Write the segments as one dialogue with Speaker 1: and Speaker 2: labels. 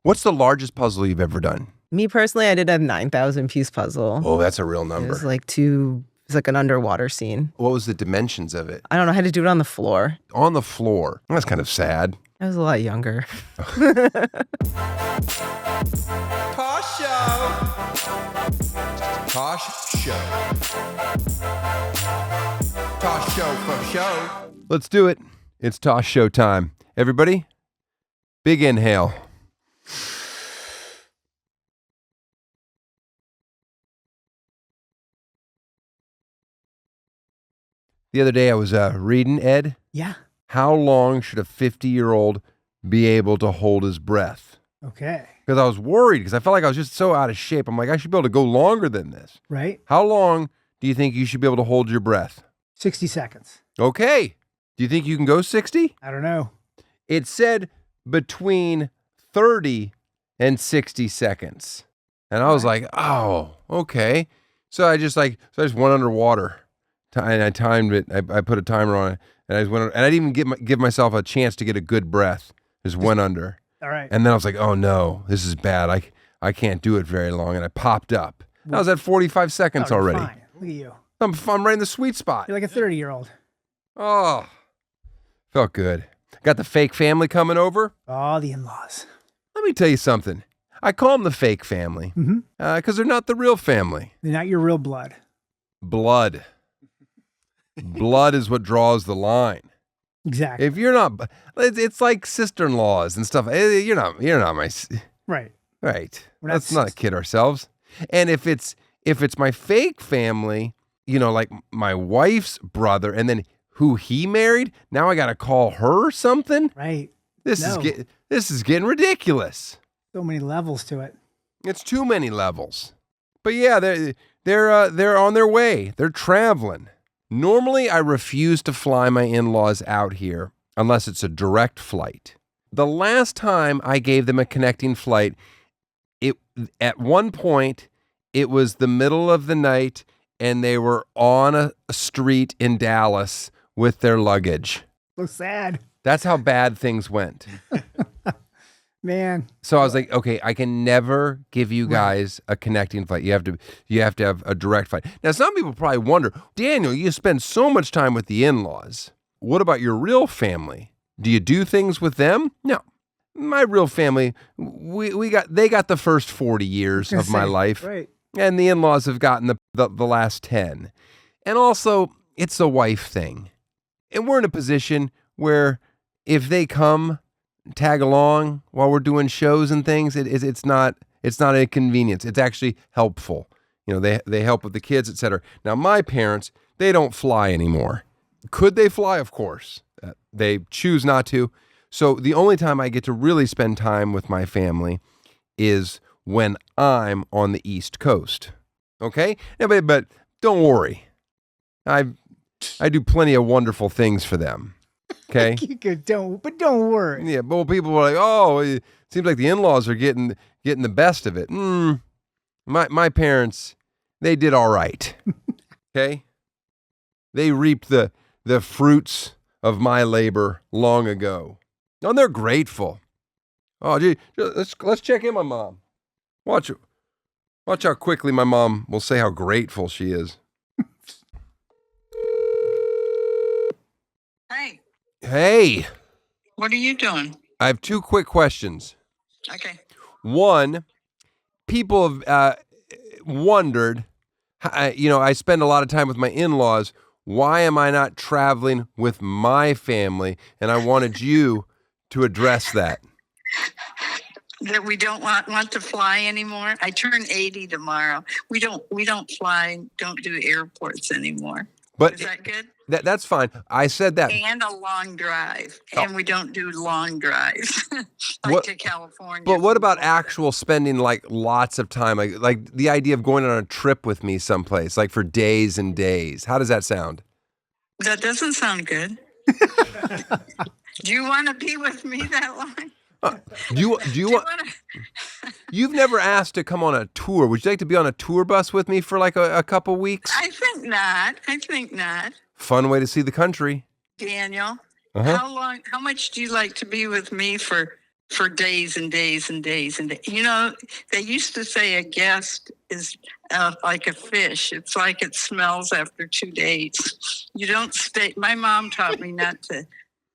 Speaker 1: What's the largest puzzle you've ever done?
Speaker 2: Me personally, I did a 9,000-piece puzzle.
Speaker 1: Oh, that's a real number.
Speaker 2: It was like an underwater scene.
Speaker 1: What was the dimensions of it?
Speaker 2: I don't know. I had to do it on the floor.
Speaker 1: On the floor. That's kind of sad.
Speaker 2: I was a lot younger.
Speaker 1: Tosh Show. Tosh Show. Tosh Show for show. Let's do it. It's Tosh Show time. Everybody, big inhale. The other day I was reading, Ed.
Speaker 3: Yeah.
Speaker 1: How long should a 50-year-old be able to hold his breath?
Speaker 3: Okay.
Speaker 1: Because I was worried because I felt like I was just so out of shape. I'm like, I should be able to go longer than this.
Speaker 3: Right.
Speaker 1: How long do you think you should be able to hold your breath?
Speaker 3: 60 seconds.
Speaker 1: Okay. Do you think you can go 60?
Speaker 3: I don't know.
Speaker 1: It said between 30 and 60 seconds. And I was like, oh, okay. So I just went underwater. And I timed it. I put a timer on it. And I just went, and I didn't even give myself a chance to get a good breath. Just went under.
Speaker 3: All right.
Speaker 1: And then I was like, oh no, this is bad. I can't do it very long. And I popped up. I was at 45 seconds already.
Speaker 3: Fine. Look at you.
Speaker 1: I'm right in the sweet spot.
Speaker 3: You're like a 30-year-old.
Speaker 1: Oh, felt good. Got the fake family coming over.
Speaker 3: Oh, the in-laws.
Speaker 1: Let me tell you something. I call them the fake family because they're not the real family.
Speaker 3: They're not your real blood.
Speaker 1: Blood is what draws the line.
Speaker 3: Exactly.
Speaker 1: If you're not, it's like sister-in-laws and stuff. You're not my.
Speaker 3: Right.
Speaker 1: Right.
Speaker 3: We're not
Speaker 1: Let's not kid ourselves. And if it's my fake family, like my wife's brother, and then who he married, now I got to call her something.
Speaker 3: Right.
Speaker 1: This is getting ridiculous.
Speaker 3: So many levels to it.
Speaker 1: It's too many levels. But yeah, they're on their way. They're traveling. Normally, I refuse to fly my in-laws out here unless it's a direct flight. The last time I gave them a connecting flight, at one point, it was the middle of the night, and they were on a street in Dallas with their luggage.
Speaker 3: So sad.
Speaker 1: That's how bad things went.
Speaker 3: Man.
Speaker 1: So I was like, okay, I can never give you guys a connecting flight. You have to have a direct flight. Now, some people probably wonder, Daniel, you spend so much time with the in-laws. What about your real family? Do you do things with them? No. My real family, they got the first 40 years of my life.
Speaker 3: Right.
Speaker 1: And the in-laws have gotten the last 10. And also, it's a wife thing. And we're in a position where if they come tag along while we're doing shows and things, it's not an inconvenience. It's actually helpful. They help with the kids, etc. Now, my parents, they don't fly anymore. Could they fly? Of course. They choose not to. So the only time I get to really spend time with my family is when I'm on the East Coast. Okay? Now, but don't worry. I do plenty of wonderful things for them. Okay.
Speaker 3: Don't worry.
Speaker 1: Yeah, but people were like, "Oh, it seems like the in-laws are getting the best of it." My parents, they did all right. Okay, they reaped the fruits of my labor long ago, and they're grateful. Oh, gee, let's check in my mom. Watch how quickly my mom will say how grateful she is.
Speaker 4: Hey.
Speaker 1: Hey.
Speaker 4: What are you doing?
Speaker 1: I have two quick questions.
Speaker 4: Okay.
Speaker 1: One, people have wondered, I spend a lot of time with my in-laws. Why am I not traveling with my family? And I wanted you to address that.
Speaker 4: That we don't want to fly anymore. I turn 80 tomorrow. We don't fly, don't do airports anymore.
Speaker 1: But
Speaker 4: is that good?
Speaker 1: That's fine. I said that.
Speaker 4: And a long drive. And we don't do long drives to California.
Speaker 1: But what about actual spending lots of time? Like the idea of going on a trip with me someplace, like for days and days. How does that sound?
Speaker 4: That doesn't sound good. Do you want to be with me that long?
Speaker 1: Do you want? You've never asked to come on a tour. Would you like to be on a tour bus with me for like a couple weeks?
Speaker 4: I think not.
Speaker 1: Fun way to see the country.
Speaker 4: Daniel, how much do you like to be with me for for days and days and days and days. You know, they used to say a guest is like a fish. It's like it smells after 2 days. You don't stay. My mom taught me not to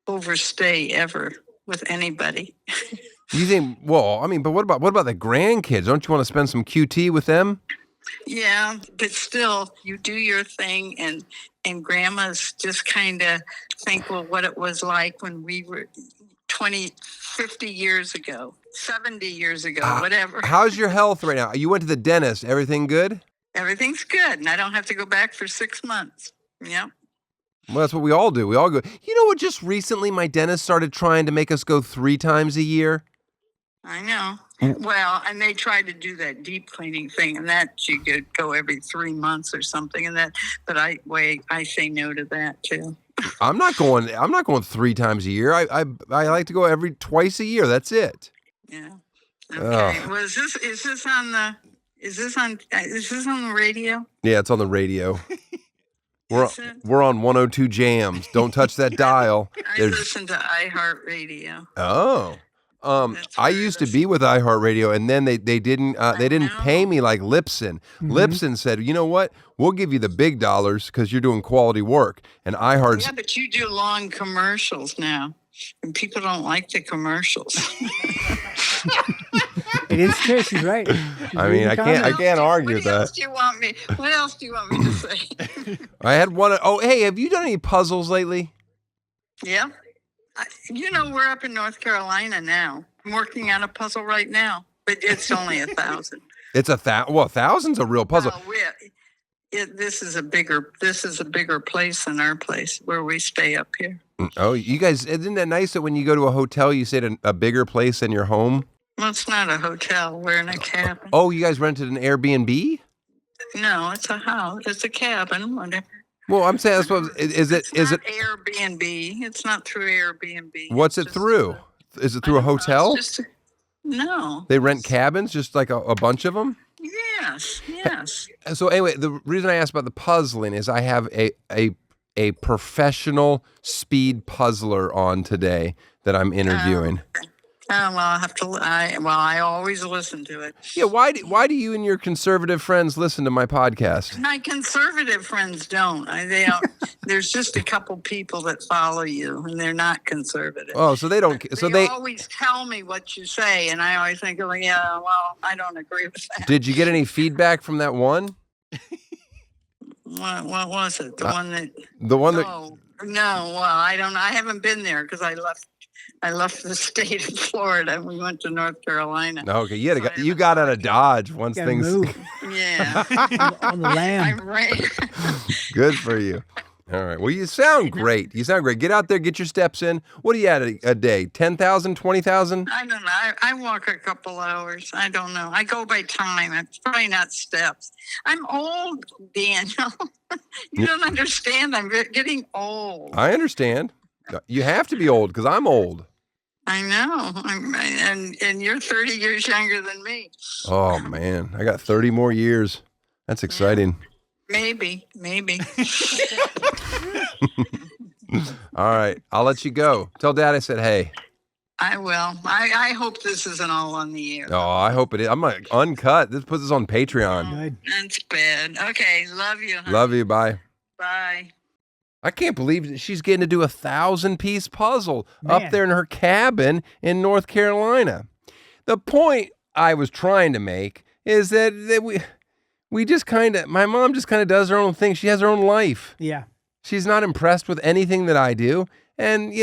Speaker 4: overstay ever with anybody.
Speaker 1: You think? Well, I mean, but what about the grandkids? Don't you want to spend some QT with them?
Speaker 4: Yeah, but still, you do your thing, and grandmas just kind of think, well, what it was like when we were 20, 50 years ago, 70 years ago, whatever.
Speaker 1: How's your health right now? You went to the dentist. Everything good?
Speaker 4: Everything's good, and I don't have to go back for 6 months. Yep.
Speaker 1: Well, that's what we all do. We all go. You know what? Just recently, my dentist started trying to make us go 3 times a year.
Speaker 4: I know. Well, and they tried to do that deep cleaning thing, and that you could go every 3 months or something, and that. But I say no to that too.
Speaker 1: I'm not going 3 times a year. I like to go twice a year. That's it.
Speaker 4: Yeah. Okay. Well, is this on the radio?
Speaker 1: Yeah, it's on the radio. We're on 102 Jams. Don't touch that dial.
Speaker 4: I listen to iHeartRadio.
Speaker 1: Oh. I used to be with iHeartRadio, and then they didn't pay me like Lipson. Mm-hmm. Lipson said, you know what? We'll give you the big dollars because you're doing quality work. And iHeart.
Speaker 4: Yeah, but you do long commercials now, and people don't like the commercials.
Speaker 3: It is true. She's right.
Speaker 1: I mean, I can't argue that.
Speaker 4: What else do you want me to say?
Speaker 1: I had one. Oh, hey, have you done any puzzles lately?
Speaker 4: Yeah. You know, we're up in North Carolina now. I'm working on a puzzle right now, but it's only 1,000.
Speaker 1: It's 1,000. Well, 1,000's a real puzzle.
Speaker 4: This is a bigger place than our place where we stay up here.
Speaker 1: Oh, you guys, isn't that nice that when you go to a hotel, you stay at a bigger place than your home?
Speaker 4: Well, it's not a hotel. We're in a cabin.
Speaker 1: Oh, you guys rented an Airbnb?
Speaker 4: No, it's a house. It's a cabin, whatever.
Speaker 1: Well, I'm saying, is it
Speaker 4: Airbnb? It's not through Airbnb.
Speaker 1: What's it through? Is it through a hotel?
Speaker 4: No.
Speaker 1: They rent cabins, just like a bunch of them?
Speaker 4: Yes.
Speaker 1: So anyway, the reason I asked about the puzzling is I have a professional speed puzzler on today that I'm interviewing.
Speaker 4: Well, I'll have to. I always listen to it.
Speaker 1: Yeah, why do you and your conservative friends listen to my podcast?
Speaker 4: My conservative friends don't. They don't. There's just a couple people that follow you, and they're not conservative.
Speaker 1: Oh, so they don't. So they
Speaker 4: always tell me what you say, and I always think, oh, yeah, well, I don't agree with that.
Speaker 1: Did you get any feedback from that one?
Speaker 4: What was it? The one that. No. Well, I don't. I haven't been there because I left the state of Florida and we went to North Carolina.
Speaker 1: Okay, you got out of Dodge once things.
Speaker 3: Move.
Speaker 4: Yeah.
Speaker 3: on the lamb.
Speaker 4: I'm right.
Speaker 1: Good for you. All right. Well, you sound great. Get out there, get your steps in. What do you add a day? 10,000, 20,000?
Speaker 4: I don't know. I walk a couple hours. I don't know. I go by time. It's probably not steps. I'm old, Daniel. You don't understand. I'm getting old.
Speaker 1: I understand. You have to be old because I'm old.
Speaker 4: I know. And you're 30 years younger than me.
Speaker 1: Oh, man. I got 30 more years. That's exciting.
Speaker 4: Maybe.
Speaker 1: All right. I'll let you go. Tell Dad I said hey.
Speaker 4: I will. I hope this isn't all on the air.
Speaker 1: Oh, I hope it is. I'm like uncut. This puts us on Patreon.
Speaker 3: Good.
Speaker 4: That's bad. Okay. Love you. Honey.
Speaker 1: Love you. Bye.
Speaker 4: Bye.
Speaker 1: I can't believe that she's getting to do a 1,000-piece puzzle up there in her cabin in North Carolina. The point I was trying to make is that we just my mom just kind of does her own thing. She has her own life.
Speaker 3: Yeah.
Speaker 1: She's not impressed with anything that I do. And,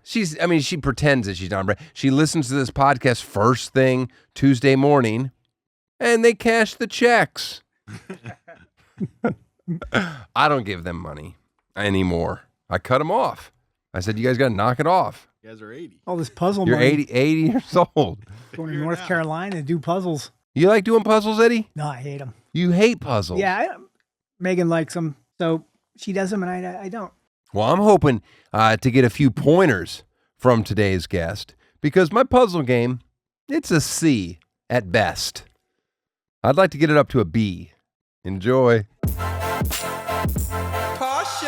Speaker 1: she pretends that she's not impressed. She listens to this podcast first thing Tuesday morning, and they cash the checks. I don't give them money anymore. I cut them off. I said, you guys got to knock it off.
Speaker 5: You guys are 80.
Speaker 3: All this puzzle
Speaker 1: You're
Speaker 3: money.
Speaker 1: 80 years old.
Speaker 3: Going to North Carolina to do puzzles.
Speaker 1: You like doing puzzles, Eddie?
Speaker 3: No, I hate them.
Speaker 1: You hate puzzles.
Speaker 3: Yeah, Megan likes them, so she does them, and I don't.
Speaker 1: Well, I'm hoping to get a few pointers from today's guest because my puzzle game, it's a C at best. I'd like to get it up to a B. Enjoy. Tosh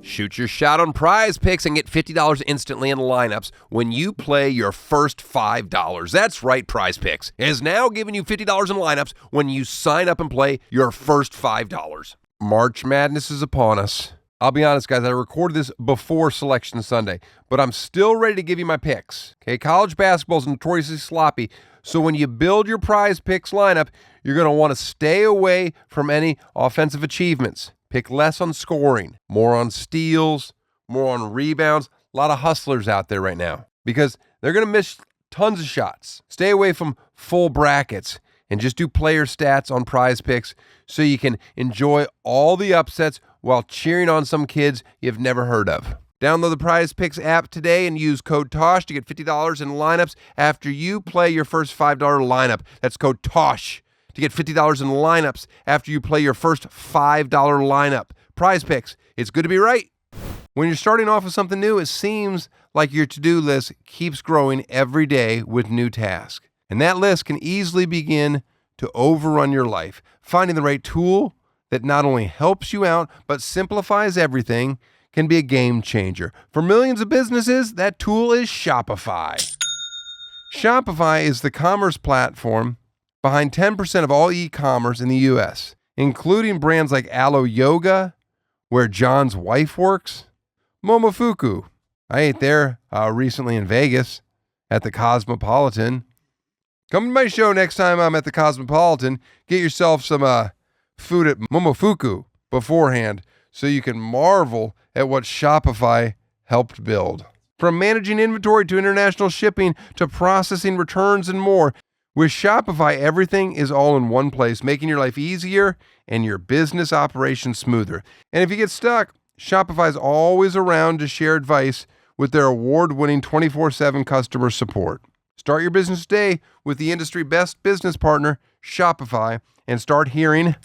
Speaker 1: Show. Shoot your shot on Prize Picks and get $50 instantly in lineups when you play your first $5. That's right, Prize Picks is now giving you $50 in lineups when you sign up and play your first $5. March Madness is upon us. I'll be honest, guys, I recorded this before Selection Sunday, but I'm still ready to give you my picks. Okay, college basketball is notoriously sloppy, so when you build your Prize Picks lineup, you're going to want to stay away from any offensive achievements. Pick less on scoring, more on steals, more on rebounds. A lot of hustlers out there right now because they're going to miss tons of shots. Stay away from full brackets and just do player stats on Prize Picks so you can enjoy all the upsets while cheering on some kids you've never heard of. Download the Prize Picks app today and use code TOSH to get $50 in lineups after you play your first $5 lineup. That's code TOSH to get $50 in lineups after you play your first $5 lineup. Prize Picks, it's good to be right. When you're starting off with something new, it seems like your to-do list keeps growing every day with new tasks. And that list can easily begin to overrun your life. Finding the right tool that not only helps you out, but simplifies everything can be a game changer. For millions of businesses, that tool is Shopify. Shopify is the commerce platform behind 10% of all e-commerce in the U.S., including brands like Alo Yoga, where John's wife works, Momofuku. I ate there recently in Vegas at the Cosmopolitan. Come to my show next time I'm at the Cosmopolitan. Get yourself some food at Momofuku beforehand so you can marvel at what Shopify helped build. From managing inventory to international shipping to processing returns and more, with Shopify, everything is all in one place, making your life easier and your business operations smoother. And if you get stuck, Shopify is always around to share advice with their award-winning 24/7 customer support. Start your business today with the industry best business partner, Shopify, and start hearing.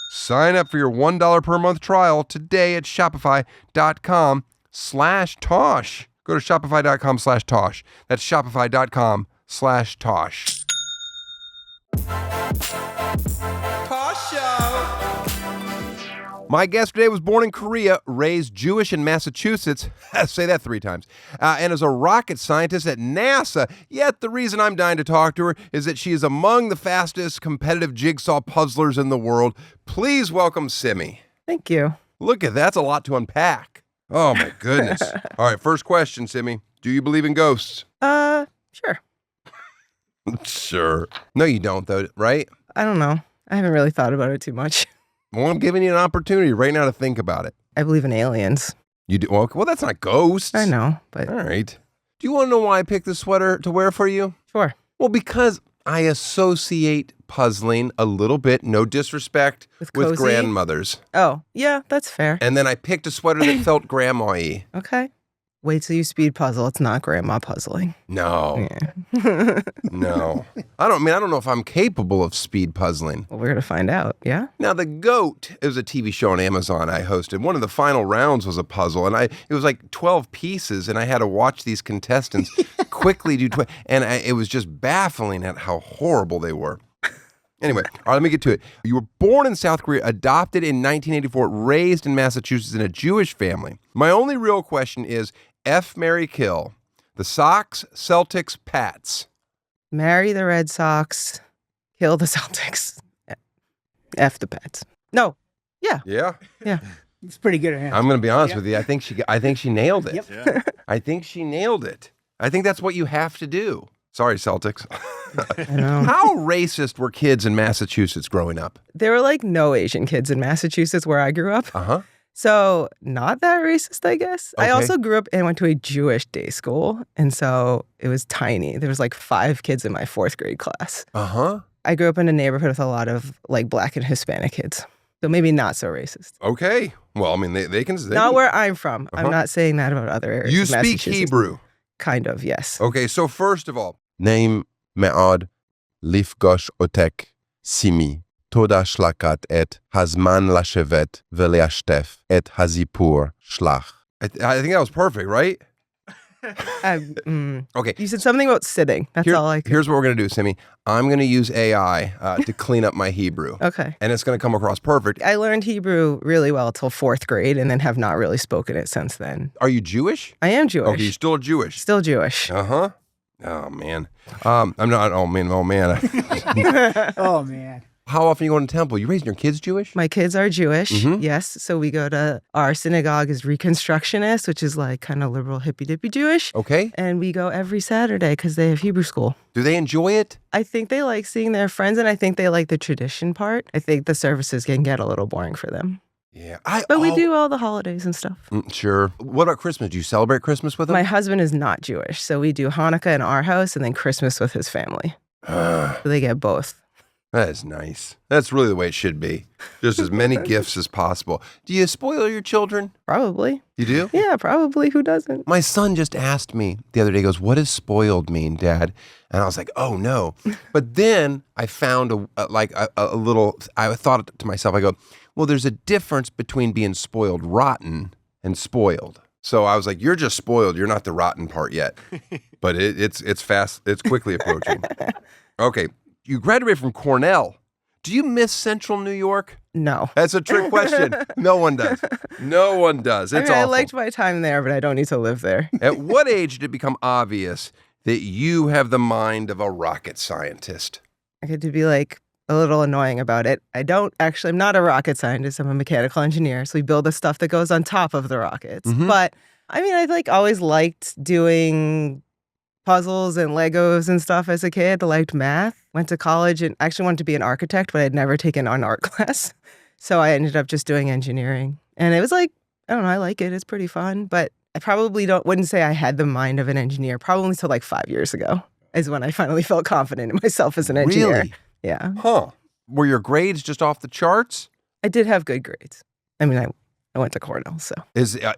Speaker 1: Sign up for your $1 per month trial today at shopify.com/Tosh. Go to shopify.com/Tosh. That's shopify.com/Tosh. Tosh Show. My guest today was born in Korea, raised Jewish in Massachusetts. Say that 3 times. And is a rocket scientist at NASA. Yet the reason I'm dying to talk to her is that she is among the fastest competitive jigsaw puzzlers in the world. Please welcome Simmie.
Speaker 2: Thank you.
Speaker 1: Look at that's a lot to unpack. Oh my goodness. All right, first question, Simmie. Do you believe in ghosts?
Speaker 2: Sure.
Speaker 1: Sure. No, you don't, though, right?
Speaker 2: I don't know. I haven't really thought about it too much.
Speaker 1: Well, I'm giving you an opportunity right now to think about it.
Speaker 2: I believe in aliens.
Speaker 1: You do? Well, that's not ghosts.
Speaker 2: I know, but...
Speaker 1: All right. Do you want to know why I picked this sweater to wear for you?
Speaker 2: Sure.
Speaker 1: Well, because I associate puzzling a little bit, no disrespect, with grandmothers.
Speaker 2: Oh, yeah, that's fair.
Speaker 1: And then I picked a sweater that felt grandma-y.
Speaker 2: Okay. Wait till you speed puzzle. It's not grandma puzzling.
Speaker 1: No.
Speaker 2: Yeah.
Speaker 1: No. I don't know if I'm capable of speed puzzling.
Speaker 2: Well, we're going to find out, yeah?
Speaker 1: Now, The Goat, it was a TV show on Amazon I hosted. One of the final rounds was a puzzle, and it was like 12 pieces, and I had to watch these contestants quickly do it was just baffling at how horrible they were. Anyway, all right, let me get to it. You were born in South Korea, adopted in 1984, raised in Massachusetts in a Jewish family. My only real question is, F, marry, kill. The Sox, Celtics, Pats.
Speaker 2: Marry the Red Sox, kill the Celtics. F the Pats. No. Yeah.
Speaker 1: Yeah?
Speaker 2: Yeah.
Speaker 3: It's pretty good answer.
Speaker 1: I'm going to be honest with you. I think she nailed it.
Speaker 3: Yep.
Speaker 5: Yeah.
Speaker 1: I think she nailed it. I think that's what you have to do. Sorry, Celtics.
Speaker 2: I know.
Speaker 1: How racist were kids in Massachusetts growing up?
Speaker 2: There were like no Asian kids in Massachusetts where I grew up.
Speaker 1: Uh-huh.
Speaker 2: So not that racist, I guess.
Speaker 1: Okay.
Speaker 2: I also grew up and went to a Jewish day school. And so it was tiny. There was like 5 kids in my 4th grade class.
Speaker 1: Uh-huh.
Speaker 2: I grew up in a neighborhood with a lot of like Black and Hispanic kids. So maybe not so racist.
Speaker 1: Okay. Well, I mean, they can...
Speaker 2: Not where I'm from.
Speaker 1: Uh-huh.
Speaker 2: I'm not saying that about other areas.
Speaker 1: You
Speaker 2: of
Speaker 1: speak
Speaker 2: Massachusetts.
Speaker 1: Hebrew.
Speaker 2: Kind of, yes.
Speaker 1: Okay, so first of all, name me'od lifgosh otek Simmie. Toda shlakat et hazman lashevet v'leashtef et hazipur shlach. I think that was perfect, right? Okay.
Speaker 2: You said something about sitting. That's all I could.
Speaker 1: Here's what we're going to do, Simmie. I'm going to use AI to clean up my Hebrew.
Speaker 2: Okay.
Speaker 1: And it's going to come across perfect.
Speaker 2: I learned Hebrew really well till 4th grade and then have not really spoken it since then.
Speaker 1: Are you Jewish?
Speaker 2: I am Jewish.
Speaker 1: Okay, you're still Jewish.
Speaker 2: Still Jewish.
Speaker 1: Uh-huh. Oh, man. I'm not, oh, man.
Speaker 3: Oh, man.
Speaker 1: How often you go to temple? You raising your kids Jewish?
Speaker 2: My kids are Jewish,
Speaker 1: Mhm.
Speaker 2: yes. So we go to, our synagogue is Reconstructionist, which is like kind of liberal, hippy-dippy Jewish.
Speaker 1: Okay.
Speaker 2: And we go every Saturday because they have Hebrew school.
Speaker 1: Do they enjoy it?
Speaker 2: I think they like seeing their friends, and I think they like the tradition part. I think the services can get a little boring for them.
Speaker 1: Yeah.
Speaker 2: But we do all the holidays and stuff.
Speaker 1: Sure. What about Christmas? Do you celebrate Christmas with them?
Speaker 2: My husband is not Jewish, so we do Hanukkah in our house and then Christmas with his family. So they get both.
Speaker 1: That is nice. That's really the way it should be. Just as many gifts as possible. Do you spoil your children?
Speaker 2: Probably.
Speaker 1: You do?
Speaker 2: Yeah, probably. Who doesn't?
Speaker 1: My son just asked me the other day, he goes, what does spoiled mean, Dad? And I was like, oh, no. But then I found a little, I thought to myself, I go, well, there's a difference between being spoiled rotten and spoiled. So I was like, you're just spoiled. You're not the rotten part yet. But it's fast. It's quickly approaching. Okay. You graduated from Cornell. Do you miss Central New York?
Speaker 2: No.
Speaker 1: That's a trick question. No one does. No one does. It's
Speaker 2: I
Speaker 1: awful.
Speaker 2: liked my time there, but I don't need to live there.
Speaker 1: At what age did it become obvious that you have the mind of a rocket scientist?
Speaker 2: I get to be like a little annoying about it. I'm not a rocket scientist. I'm a mechanical engineer. So we build the stuff that goes on top of the rockets.
Speaker 1: Mhm.
Speaker 2: But I mean, I always liked doing puzzles and Legos and stuff as a kid. I liked math. Went to college and actually wanted to be an architect, but I'd never taken an art class. So I ended up just doing engineering. And it was like, I don't know, I like it. It's pretty fun. But I probably wouldn't say I had the mind of an engineer probably until like 5 years ago is when I finally felt confident in myself as an engineer.
Speaker 1: Really?
Speaker 2: Yeah.
Speaker 1: Huh. Were your grades just off the charts?
Speaker 2: I did have good grades. I mean, I went to Cornell, so.
Speaker 1: Is the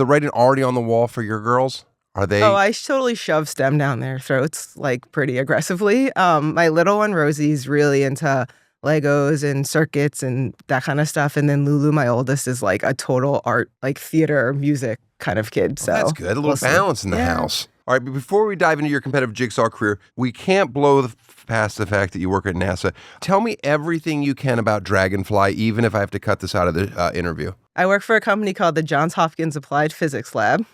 Speaker 1: writing already on the wall for your girls? Are they?
Speaker 2: Oh, I totally shove STEM down their throats, like pretty aggressively. My little one, Rosie's really into Legos and circuits and that kind of stuff. And then Lulu, my oldest, is like a total art, like theater, music kind of kid. So
Speaker 1: That's good. A little
Speaker 2: see.
Speaker 1: balance in the house. All right, but before we dive into your competitive jigsaw career, we can't blow past the fact that you work at NASA. Tell me everything you can about Dragonfly, even if I have to cut this out of the interview.
Speaker 2: I work for a company called the Johns Hopkins Applied Physics Lab.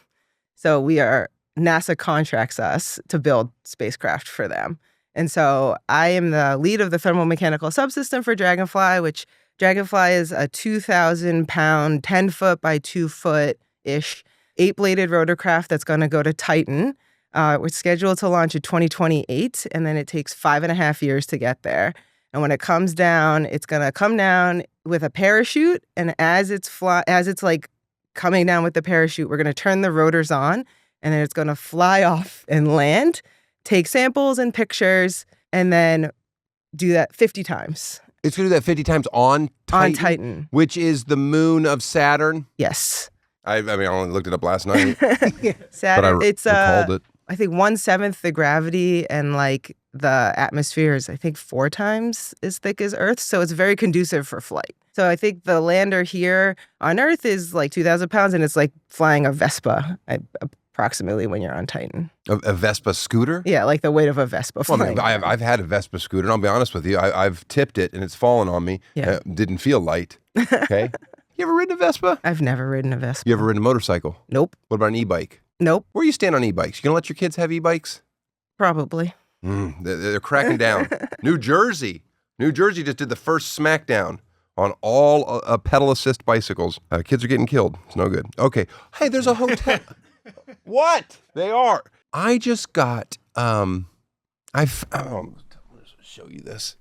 Speaker 2: So NASA contracts us to build spacecraft for them. And so I am the lead of the thermomechanical subsystem for Dragonfly, which Dragonfly is a 2,000-pound, 10-foot by 2-foot-ish, 8-bladed rotorcraft that's going to go to Titan. We're scheduled to launch in 2028, and then it takes 5.5 years to get there. And when it comes down, it's going to come down with a parachute. And as it's like coming down with the parachute, we're going to turn the rotors on, and then it's going to fly off and land, take samples and pictures, and then do that 50 times.
Speaker 1: It's going to do that 50 times on Titan?
Speaker 2: On Titan.
Speaker 1: Which is the moon of Saturn?
Speaker 2: Yes.
Speaker 1: I mean, I only looked it up last night.
Speaker 2: Saturn,
Speaker 1: but I recalled it.
Speaker 2: I think 1/7 the gravity, and like the atmosphere is, I think, 4 times as thick as Earth. So it's very conducive for flight. So I think the lander here on Earth is like 2,000 pounds, and it's like flying a Vespa, approximately, when you're on Titan.
Speaker 1: A Vespa scooter?
Speaker 2: Yeah, like the weight of a Vespa
Speaker 1: Well,
Speaker 2: flying.
Speaker 1: I mean, I've had a Vespa scooter, and I'll be honest with you, I've tipped it, and it's fallen on me.
Speaker 2: Yeah.
Speaker 1: Didn't feel light. Okay. You ever ridden a Vespa?
Speaker 2: I've never ridden a Vespa.
Speaker 1: You ever ridden a motorcycle?
Speaker 2: Nope.
Speaker 1: What about an e-bike?
Speaker 2: Nope.
Speaker 1: Where do you stand on e-bikes? You gonna let your kids have e-bikes?
Speaker 2: Probably.
Speaker 1: They're cracking down. New Jersey just did the first smackdown on all pedal assist bicycles. Kids are getting killed. It's no good. Okay. Hey, there's a hotel. What? They are. I just got. I'll show you this.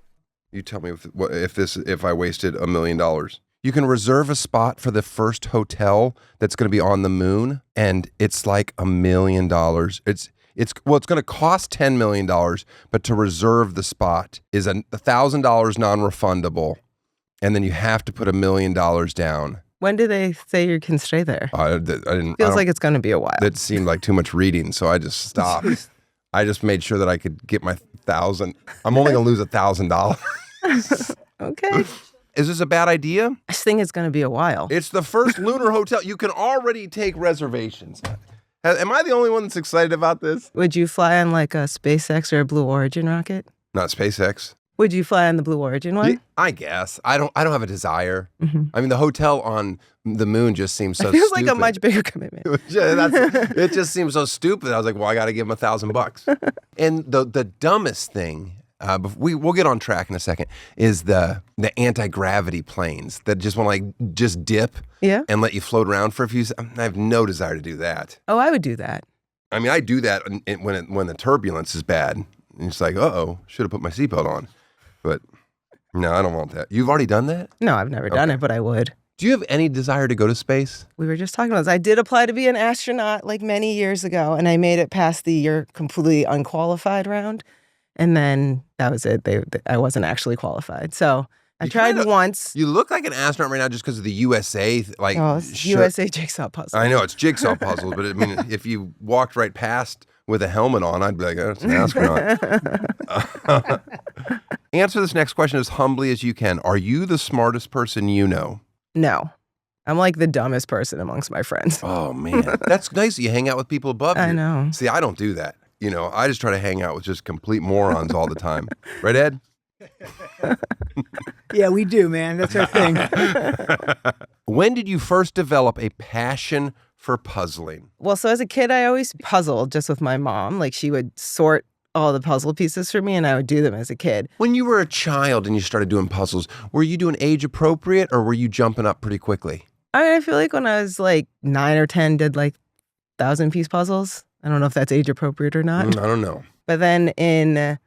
Speaker 1: You tell me if I wasted $1 million. You can reserve a spot for the first hotel that's going to be on the moon, and it's like $1 million. It's going to cost $10 million, but to reserve the spot is $1,000 non-refundable, and then you have to put $1 million down.
Speaker 2: When do they say you can stay there?
Speaker 1: I didn't.
Speaker 2: Feels like it's going to be a while.
Speaker 1: That seemed like too much reading, so I just stopped. I just made sure that I could get my $1,000. I'm only going to lose $1,000.
Speaker 2: Okay.
Speaker 1: Is this a bad idea?
Speaker 2: I just think it's going to be a while.
Speaker 1: It's the first lunar hotel. You can already take reservations. Am I the only one that's excited about this?
Speaker 2: Would you fly on like a SpaceX or a Blue Origin rocket?
Speaker 1: Not SpaceX.
Speaker 2: Would you fly on the Blue Origin one?
Speaker 1: Yeah, I guess. I don't have a desire.
Speaker 2: Mm-hmm.
Speaker 1: I mean, the hotel on the moon just seems so
Speaker 2: It feels
Speaker 1: stupid.
Speaker 2: like a much bigger commitment.
Speaker 1: It just seems so stupid. I was like, well, I got to give him $1,000. And the dumbest thing, we'll get on track in a second, is the anti-gravity planes that just want to like just dip and let you float around for a few seconds. I have no desire to do that.
Speaker 2: Oh, I would do that.
Speaker 1: I mean, I do that when the turbulence is bad. And it's like, uh-oh, should have put my seatbelt on. But no, I don't want that. You've already done that?
Speaker 2: No, I've never done it, but I would.
Speaker 1: Do you have any desire to go to space?
Speaker 2: We were just talking about this. I did apply to be an astronaut like many years ago, and I made it past the you're completely unqualified round. And then that was it. I wasn't actually qualified. So I tried once.
Speaker 1: You look like an astronaut right now just because of the USA.
Speaker 2: USA Jigsaw puzzle.
Speaker 1: I know, it's Jigsaw puzzles, but I mean, if you walked right past with a helmet on, I'd be like, oh, it's an astronaut. Answer this next question as humbly as you can. Are you the smartest person you know?
Speaker 2: No. I'm like the dumbest person amongst my friends.
Speaker 1: Oh, man. That's nice that you hang out with people above you.
Speaker 2: I know.
Speaker 1: See, I don't do that. You know, I just try to hang out with just complete morons all the time. Right, Ed?
Speaker 3: Yeah, we do, man. That's our thing.
Speaker 1: When did you first develop a passion for puzzling?
Speaker 2: Well, so as a kid, I always puzzled just with my mom. Like she would sort all the puzzle pieces for me and I would do them as a kid.
Speaker 1: When you were a child and you started doing puzzles, were you doing age appropriate or were you jumping up pretty quickly?
Speaker 2: I feel like when I was like 9 or 10, did like 1,000-piece puzzles. I don't know if that's age appropriate or not.
Speaker 1: I don't know.
Speaker 2: But then in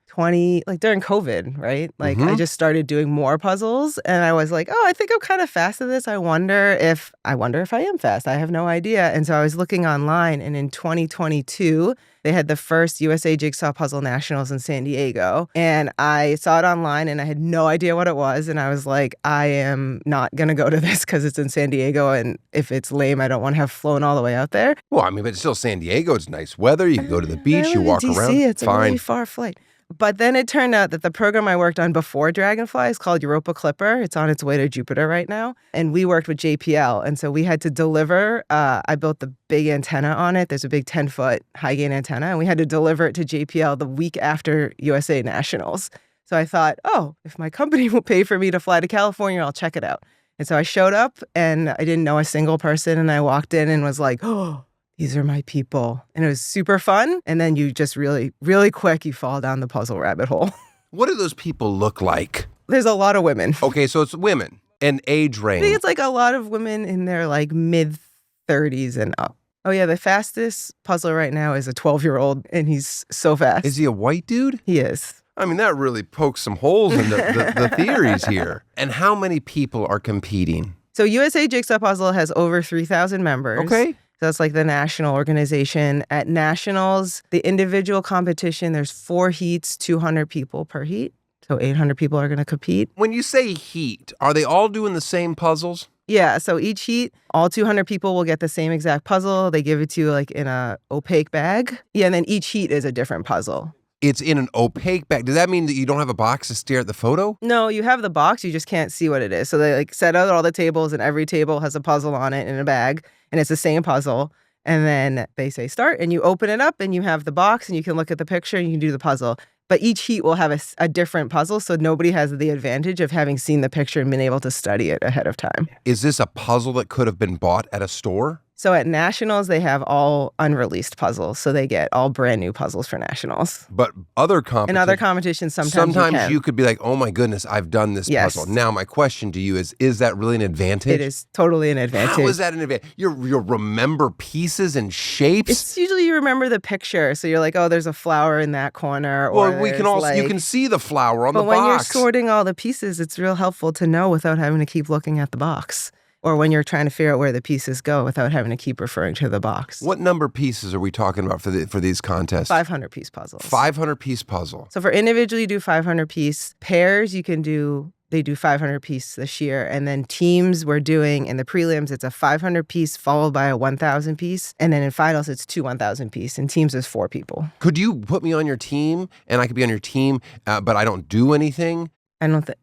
Speaker 2: during COVID, right? Like I just started doing more puzzles and I was like, oh, I think I'm kind of fast at this. I wonder if I am fast. I have no idea. And so I was looking online and in 2022, they had the first USA Jigsaw Puzzle Nationals in San Diego. And I saw it online and I had no idea what it was. And I was like, I am not going to go to this because it's in San Diego. And if it's lame, I don't want to have flown all the way out there.
Speaker 1: Well, I mean, but it's still San Diego. It's nice weather. You can go to the beach. You walk
Speaker 2: DC,
Speaker 1: around.
Speaker 2: It's
Speaker 1: fine.
Speaker 2: a really far flight. But then it turned out that the program I worked on before Dragonfly is called Europa Clipper. It's on its way to Jupiter right now. And we worked with JPL. And so we had to deliver. I built the big antenna on it. There's a big 10-foot high gain antenna. And we had to deliver it to JPL the week after USA Nationals. So I thought, oh, if my company will pay for me to fly to California, I'll check it out. And so I showed up and I didn't know a single person. And I walked in and was like, oh, these are my people. And it was super fun. And then you just really, really quick, you fall down the puzzle rabbit hole.
Speaker 1: What do those people look like?
Speaker 2: There's a lot of women.
Speaker 1: Okay, so it's women and age range.
Speaker 2: I think it's like a lot of women in their like mid-30s and up. Oh yeah, the fastest puzzler right now is a 12-year-old and he's so fast.
Speaker 1: Is he a white dude?
Speaker 2: He is.
Speaker 1: I mean, that really pokes some holes in the theories here. And how many people are competing?
Speaker 2: So USA Jigsaw Puzzle has over 3,000 members.
Speaker 1: Okay.
Speaker 2: So that's like the national organization. At nationals, the individual competition, there's 4 heats, 200 people per heat. So 800 people are going to compete.
Speaker 1: When you say heat, are they all doing the same puzzles?
Speaker 2: Yeah, so each heat, all 200 people will get the same exact puzzle. They give it to you like in a opaque bag. Yeah, and then each heat is a different puzzle.
Speaker 1: It's in an opaque bag. Does that mean that you don't have a box to stare at the photo?
Speaker 2: No, you have the box, you just can't see what it is. So they like set out all the tables and every table has a puzzle on it in a bag and it's the same puzzle. And then they say start and you open it up and you have the box and you can look at the picture and you can do the puzzle. But each heat will have a different puzzle, so nobody has the advantage of having seen the picture and been able to study it ahead of time.
Speaker 1: Is this a puzzle that could have been bought at a store?
Speaker 2: So at nationals, they have all unreleased puzzles. So they get all brand new puzzles for nationals.
Speaker 1: But other competitions...
Speaker 2: In other competitions, sometimes
Speaker 1: you could be like, oh my goodness, I've done this puzzle. Now my question to you is that really an advantage?
Speaker 2: It is totally an advantage.
Speaker 1: How is that an advantage? You remember pieces and shapes?
Speaker 2: It's usually you remember the picture. So you're like, oh, there's a flower in that corner.
Speaker 1: Well, we can also, you can see the flower on the box.
Speaker 2: But when you're sorting all the pieces, it's real helpful to know without having to keep looking at the box. Or when you're trying to figure out where the pieces go without having to keep referring to the box.
Speaker 1: What number pieces are we talking about for these contests?
Speaker 2: 500-piece puzzles.
Speaker 1: 500-piece puzzle.
Speaker 2: So for individually, you do 500-piece. Pairs, they do 500-piece this year. And then teams, we're doing, in the prelims, it's a 500-piece followed by a 1,000-piece. And then in finals, it's 2 1,000-piece. And teams is 4 people.
Speaker 1: Could you put me on your team and I could be on your team, but I don't do anything?
Speaker 2: I don't think,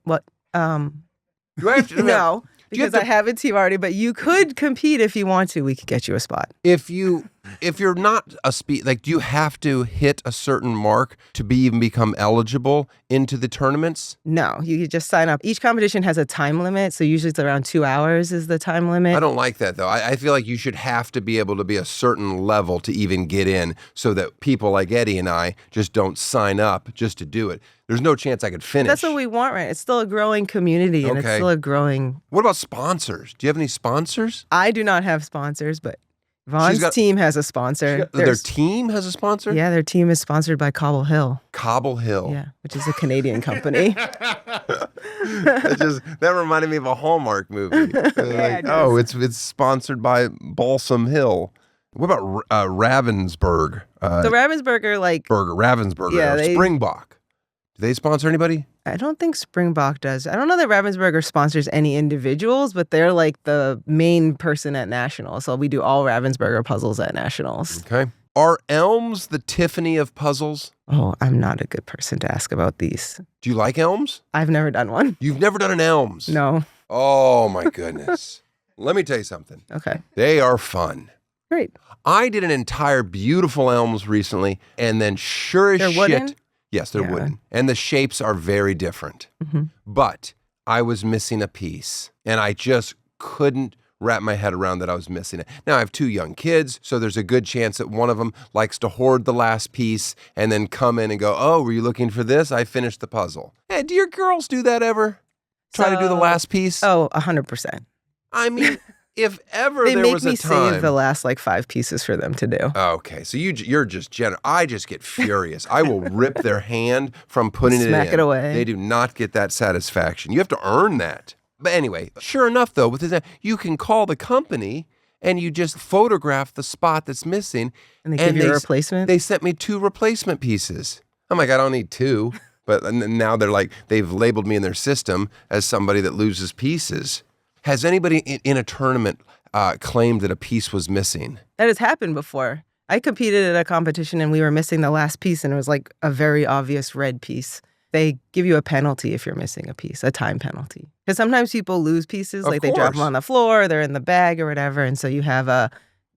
Speaker 1: Do I have to?
Speaker 2: No,
Speaker 1: Do you have
Speaker 2: because I
Speaker 1: to-
Speaker 2: have a team already, but you could compete if you want to. We could get you a spot.
Speaker 1: If you're not a like, do you have to hit a certain mark to even become eligible into the tournaments?
Speaker 2: No, you could just sign up. Each competition has a time limit, so usually it's around 2 hours is the time limit.
Speaker 1: I don't like that, though. I feel like you should have to be able to be a certain level to even get in, so that people like Eddie and I just don't sign up just to do it. There's no chance I could finish.
Speaker 2: That's what we want, right? It's still a growing community, and it's
Speaker 1: Okay.
Speaker 2: still a growing...
Speaker 1: What about sponsors? Do you have any sponsors?
Speaker 2: I do not have sponsors, but Vaughn's
Speaker 1: got-
Speaker 2: team has a sponsor.
Speaker 1: Their
Speaker 2: There's-
Speaker 1: team has a sponsor?
Speaker 2: Yeah, their team is sponsored by Cobble Hill.
Speaker 1: Cobble Hill.
Speaker 2: Yeah, which is a Canadian company.
Speaker 1: That reminded me of a Hallmark movie.
Speaker 2: it does.
Speaker 1: It's sponsored by Balsam Hill. What about Ravensburg?
Speaker 2: The Ravensburger,
Speaker 1: Ravensburger.
Speaker 2: Yeah,
Speaker 1: or
Speaker 2: they-
Speaker 1: Springbok. Do they sponsor anybody?
Speaker 2: I don't think Springbok does. I don't know that Ravensburger sponsors any individuals, but they're like the main person at Nationals. So we do all Ravensburger puzzles at Nationals.
Speaker 1: Okay. Are elms the Tiffany of puzzles?
Speaker 2: Oh, I'm not a good person to ask about these.
Speaker 1: Do you like elms?
Speaker 2: I've never done one.
Speaker 1: You've never done an elms?
Speaker 2: No.
Speaker 1: Oh, my goodness. Let me tell you something.
Speaker 2: Okay.
Speaker 1: They are fun.
Speaker 2: Great.
Speaker 1: I did an entire beautiful elms recently, and then sure as
Speaker 2: They're
Speaker 1: shit.
Speaker 2: wooden?
Speaker 1: Yes, they're
Speaker 2: Yeah.
Speaker 1: wooden. And the shapes are very different.
Speaker 2: Mhm.
Speaker 1: But I was missing a piece, and I just couldn't wrap my head around that I was missing it. Now, I have 2 young kids, so there's a good chance that one of them likes to hoard the last piece and then come in and go, oh, were you looking for this? I finished the puzzle. Hey, do your girls do that ever? Try to do the
Speaker 2: So-
Speaker 1: last piece?
Speaker 2: Oh, 100%.
Speaker 1: I mean, if ever
Speaker 2: They
Speaker 1: there
Speaker 2: make
Speaker 1: was
Speaker 2: me
Speaker 1: a time...
Speaker 2: save the last 5 pieces for them to do.
Speaker 1: Okay, so you're just generous. I just get furious. I will rip their hand from putting
Speaker 2: Smack
Speaker 1: it in.
Speaker 2: it away.
Speaker 1: They do not get that satisfaction. You have to earn that. But anyway, sure enough, though, with this, you can call the company and you just photograph the spot that's missing.
Speaker 2: And they give you a replacement?
Speaker 1: They sent me 2 replacement pieces. I'm like, I don't need 2. But now they've labeled me in their system as somebody that loses pieces. Has anybody in a tournament claimed that a piece was missing?
Speaker 2: That has happened before. I competed at a competition and we were missing the last piece, and it was like a very obvious red piece. They give you a penalty if you're missing a piece, a time penalty. Because sometimes people lose pieces,
Speaker 1: Of
Speaker 2: like they drop them
Speaker 1: course.
Speaker 2: on the floor, they're in the bag or whatever. And so you have a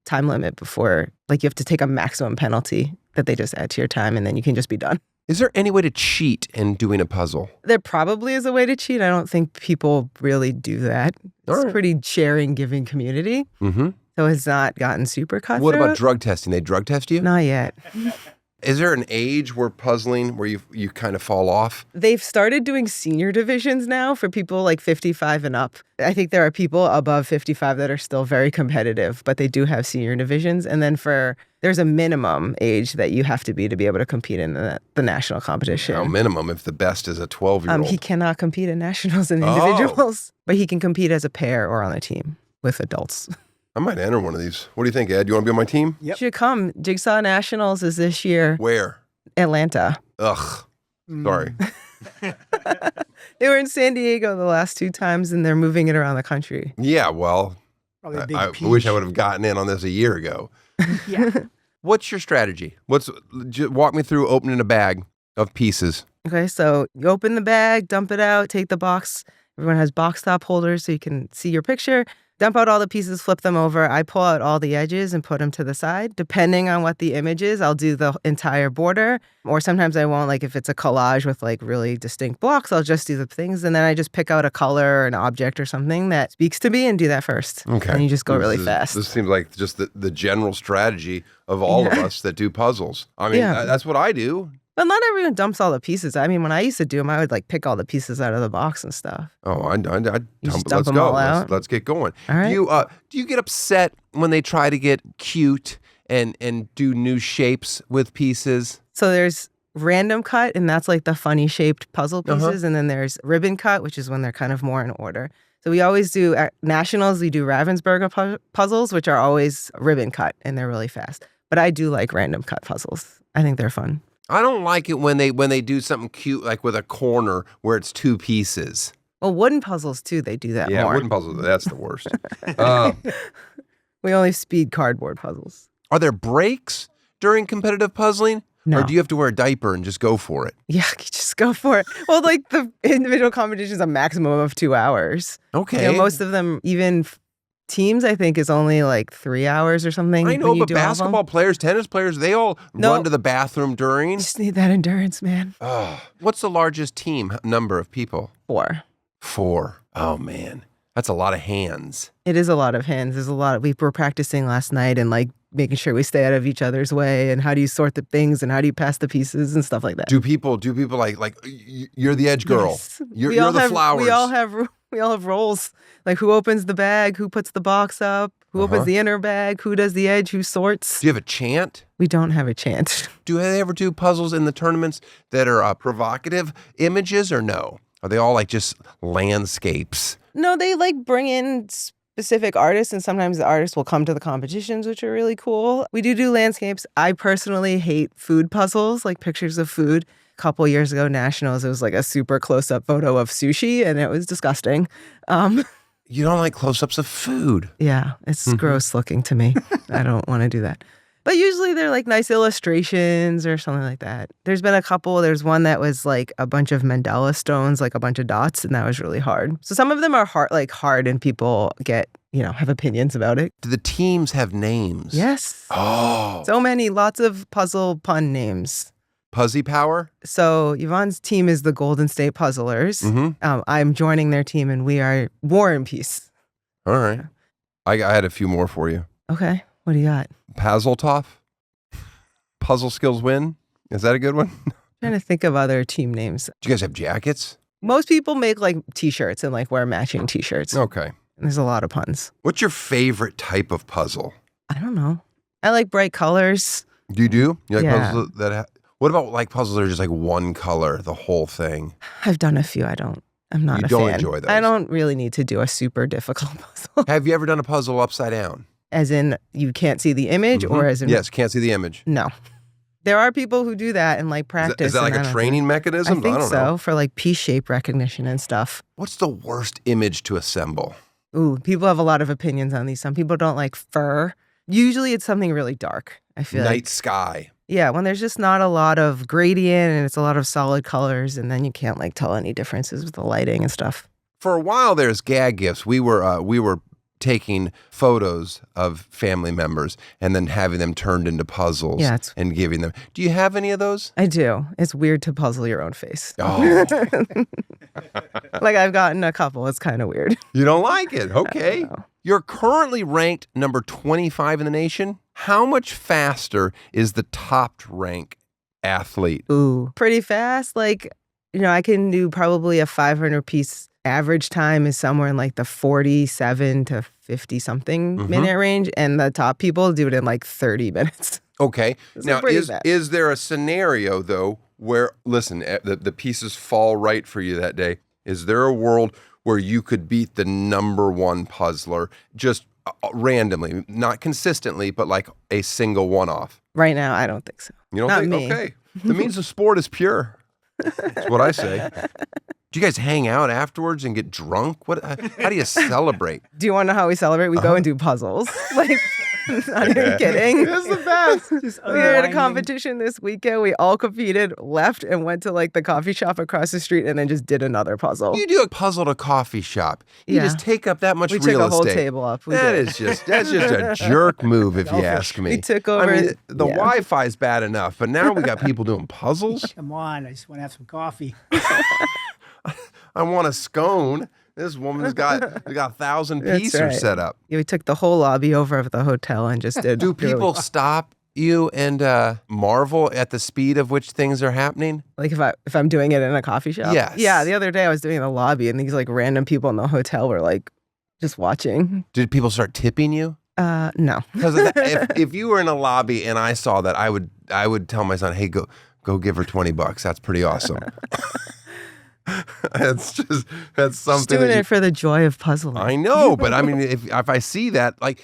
Speaker 2: time limit before, you have to take a maximum penalty that they just add to your time, and then you can just be done.
Speaker 1: Is there any way to cheat in doing a puzzle?
Speaker 2: There probably is a way to cheat. I don't think people really do that. It's
Speaker 1: All
Speaker 2: a
Speaker 1: right.
Speaker 2: pretty sharing, giving community.
Speaker 1: Mm-hmm.
Speaker 2: So it's not gotten super cutthroat.
Speaker 1: What about drug testing? They drug test you?
Speaker 2: Not yet.
Speaker 1: Is there an age where puzzling where you kind of fall off?
Speaker 2: They've started doing senior divisions now for people 55 and up. I think there are people above 55 that are still very competitive, but they do have senior divisions. And then there's a minimum age that you have to be able to compete in the national competition.
Speaker 1: Now, minimum if the best is a 12-year-old.
Speaker 2: He cannot compete in nationals and
Speaker 1: Oh.
Speaker 2: individuals, but he can compete as a pair or on a team with adults.
Speaker 1: I might enter one of these. What do you think, Ed? You want to be on my team?
Speaker 3: Yep.
Speaker 2: You should come. Jigsaw Nationals is this year,
Speaker 1: Where?
Speaker 2: Atlanta.
Speaker 1: Ugh.
Speaker 3: Mm.
Speaker 1: Sorry.
Speaker 2: They were in San Diego the last 2 times, and they're moving it around the country.
Speaker 1: Yeah, well,
Speaker 3: Probably a big
Speaker 1: I
Speaker 3: peach.
Speaker 1: wish I would have gotten in on this a year ago.
Speaker 3: Yeah.
Speaker 1: What's your strategy? Walk me through opening a bag of pieces.
Speaker 2: Okay, so you open the bag, dump it out, take the box. Everyone has box top holders so you can see your picture. Dump out all the pieces, flip them over. I pull out all the edges and put them to the side. Depending on what the image is, I'll do the entire border. Or sometimes I won't, if it's a collage with really distinct blocks, I'll just do the things. And then I just pick out a color or an object or something that speaks to me and do that first.
Speaker 1: Okay.
Speaker 2: And you just go really
Speaker 1: This
Speaker 2: fast.
Speaker 1: seems like just the general strategy of all of us that do puzzles. I mean,
Speaker 2: Yeah.
Speaker 1: that's what I do.
Speaker 2: But not everyone dumps all the pieces. I mean, when I used to do them, I would pick all the pieces out of the box and stuff.
Speaker 1: Oh, I
Speaker 2: just
Speaker 1: let's
Speaker 2: dump them
Speaker 1: go.
Speaker 2: all out?
Speaker 1: Let's get going.
Speaker 2: All right.
Speaker 1: Do you get upset when they try to get cute and do new shapes with pieces?
Speaker 2: So there's random cut, and that's the funny shaped puzzle pieces. And then there's ribbon cut, which is when they're kind of more in order. So we always do, at Nationals, we do Ravensburger puzzles, which are always ribbon cut, and they're really fast. But I do like random cut puzzles. I think they're fun.
Speaker 1: I don't like it when they do something cute with a corner where it's 2 pieces.
Speaker 2: Well, wooden puzzles, too, they do that
Speaker 1: Yeah,
Speaker 2: more.
Speaker 1: wooden puzzles, that's the worst.
Speaker 2: We only speed cardboard puzzles.
Speaker 1: Are there breaks during competitive puzzling?
Speaker 2: No.
Speaker 1: Or do you have to wear a diaper and just go for it?
Speaker 2: Yeah, you just go for it. Well, like the individual competition is a maximum of 2 hours.
Speaker 1: Okay.
Speaker 2: You know, most of them, even teams, I think, is only like 3 hours or something.
Speaker 1: I know,
Speaker 2: when you
Speaker 1: but
Speaker 2: do all of them.
Speaker 1: basketball players, tennis players, they all run to the bathroom during.
Speaker 2: You just need that endurance, man.
Speaker 1: What's the largest team number of people?
Speaker 2: 4.
Speaker 1: 4. Oh, man. That's a lot of hands.
Speaker 2: It is a lot of hands. There's a lot. We were practicing last night and like making sure we stay out of each other's way and how do you sort the things and how do you pass the pieces and stuff like that.
Speaker 1: Do people like you're the edge girl?
Speaker 2: Yes.
Speaker 1: You're the
Speaker 2: have,
Speaker 1: flowers.
Speaker 2: We all have roles. Like who opens the bag, who puts the box up, who opens the inner bag, who does the edge, who sorts.
Speaker 1: Do you have a chant?
Speaker 2: We don't have a chant.
Speaker 1: Do they ever do puzzles in the tournaments that are provocative images or no? Are they all like just landscapes?
Speaker 2: No, they like bring in specific artists, and sometimes the artists will come to the competitions, which are really cool. We do landscapes. I personally hate food puzzles, like pictures of food. A couple years ago, Nationals, it was like a super close-up photo of sushi, and it was disgusting.
Speaker 1: You don't like close-ups of food?
Speaker 2: Yeah, it's gross looking to me. I don't want to do that. But usually they're like nice illustrations or something like that. There's been a couple. There's one that was like a bunch of Mandela stones, like a bunch of dots, and that was really hard. So some of them are hard, and people have opinions about it.
Speaker 1: Do the teams have names?
Speaker 2: Yes.
Speaker 1: Oh.
Speaker 2: So many, lots of puzzle pun names.
Speaker 1: Puzzy Power?
Speaker 2: So Yvonne's team is the Golden State Puzzlers. I'm joining their team, and we are War and Peace.
Speaker 1: All right. I had a few more for you.
Speaker 2: Okay. What do you got?
Speaker 1: Pazeltov? Puzzle Skills Win? Is that a good one?
Speaker 2: Trying to think of other team names.
Speaker 1: Do you guys have jackets?
Speaker 2: Most people make like t-shirts and like wear matching t-shirts.
Speaker 1: Okay.
Speaker 2: And there's a lot of puns.
Speaker 1: What's your favorite type of puzzle?
Speaker 2: I don't know. I like bright colors.
Speaker 1: You do? You like
Speaker 2: Yeah.
Speaker 1: puzzles what about like puzzles that are just like one color, the whole thing?
Speaker 2: I've done a few. I'm not
Speaker 1: You
Speaker 2: a
Speaker 1: don't
Speaker 2: fan.
Speaker 1: enjoy those?
Speaker 2: I don't really need to do a super difficult puzzle.
Speaker 1: Have you ever done a puzzle upside down?
Speaker 2: As in you can't see the image or as in...
Speaker 1: Yes, can't see the image.
Speaker 2: No. There are people who do that and like practice.
Speaker 1: Is that like
Speaker 2: and
Speaker 1: a training mechanism?
Speaker 2: I think
Speaker 1: don't
Speaker 2: so,
Speaker 1: know.
Speaker 2: for like piece shape recognition and stuff.
Speaker 1: What's the worst image to assemble?
Speaker 2: Ooh, people have a lot of opinions on these. Some people don't like fur. Usually it's something really dark, I feel like.
Speaker 1: Night sky.
Speaker 2: Yeah, when there's just not a lot of gradient and it's a lot of solid colors, and then you can't like tell any differences with the lighting and stuff.
Speaker 1: For a while, there's gag gifts. We were taking photos of family members and then having them turned into puzzles and giving them. Do you have any of those?
Speaker 2: I do. It's weird to puzzle your own face.
Speaker 1: Oh.
Speaker 2: Like I've gotten a couple. It's kind of weird.
Speaker 1: You don't like it? Okay.
Speaker 2: No.
Speaker 1: You're currently ranked number 25 in the nation. How much faster is the top rank athlete?
Speaker 2: Ooh, pretty fast. Like, I can do probably a 500 piece. Average time is somewhere in like the 47 to 50 something minute range. And the top people do it in like 30 minutes.
Speaker 1: Okay. Now,
Speaker 2: fast.
Speaker 1: is there a scenario, though, where, listen, the pieces fall right for you that day? Is there a world where you could beat the number one puzzler just randomly, not consistently, but like a single one-off?
Speaker 2: Right now, I don't think so.
Speaker 1: You don't
Speaker 2: Not
Speaker 1: think?
Speaker 2: me.
Speaker 1: Okay. That means the sport is pure. That's what I say. Do you guys hang out afterwards and get drunk? How do you celebrate?
Speaker 2: Do you want to know how we celebrate? We go and do puzzles. Like, not even kidding.
Speaker 1: It's the best.
Speaker 2: We were at a competition this weekend. We all competed, left, and went to like the coffee shop across the street and then just did another puzzle.
Speaker 1: You do a puzzle at a coffee shop. You just take up that much real estate.
Speaker 2: We took a whole table up.
Speaker 1: That's just a jerk move, if you ask me.
Speaker 2: We took over.
Speaker 1: I mean, the Wi-Fi is bad enough, but now we got people doing puzzles.
Speaker 3: Come on, I just want to have some coffee.
Speaker 1: I want a scone. This woman's got 1,000
Speaker 2: That's
Speaker 1: pieces
Speaker 2: right.
Speaker 1: set up.
Speaker 2: Yeah, we took the whole lobby over of the hotel and just did.
Speaker 1: Do people stop you and marvel at the speed of which things are happening?
Speaker 2: Like if I'm doing it in a coffee shop?
Speaker 1: Yes.
Speaker 2: Yeah, the other day I was doing it in the lobby and these like random people in the hotel were like just watching.
Speaker 1: Did people start tipping you?
Speaker 2: No.
Speaker 1: Because if you were in a lobby and I saw that, I would tell my son, hey, go give her $20. That's pretty awesome. that's something.
Speaker 2: Just doing it for the joy of puzzling.
Speaker 1: I know, but I mean, if I see that, like,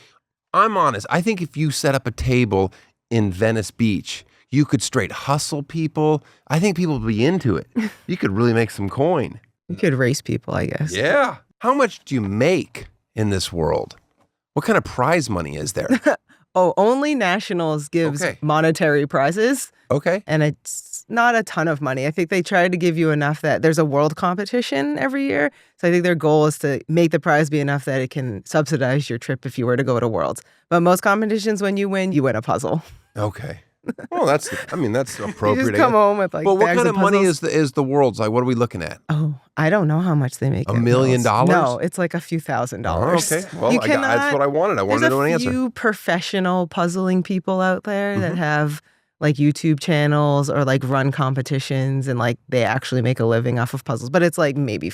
Speaker 1: I'm honest. I think if you set up a table in Venice Beach, you could straight hustle people. I think people would be into it. You could really make some coin.
Speaker 2: You could race people, I guess.
Speaker 1: Yeah. How much do you make in this world? What kind of prize money is there?
Speaker 2: Oh, only Nationals gives
Speaker 1: Okay.
Speaker 2: monetary prizes.
Speaker 1: Okay.
Speaker 2: And it's not a ton of money. I think they try to give you enough that there's a world competition every year. So I think their goal is to make the prize be enough that it can subsidize your trip if you were to go to Worlds. But most competitions, when you win a puzzle.
Speaker 1: Okay. Well, that's appropriate.
Speaker 2: You just come home with like
Speaker 1: But what
Speaker 2: bags
Speaker 1: kind of money
Speaker 2: puzzles.
Speaker 1: is the Worlds? Like, what are we looking at?
Speaker 2: Oh, I don't know how much they make.
Speaker 1: $1 million?
Speaker 2: No, it's like a few $1,000s.
Speaker 1: Oh, okay. Well, that's what I wanted. I wanted to know an
Speaker 2: There's a
Speaker 1: answer.
Speaker 2: few professional puzzling people out there that have like YouTube channels or like run competitions and like they actually make a living off of puzzles. But it's like maybe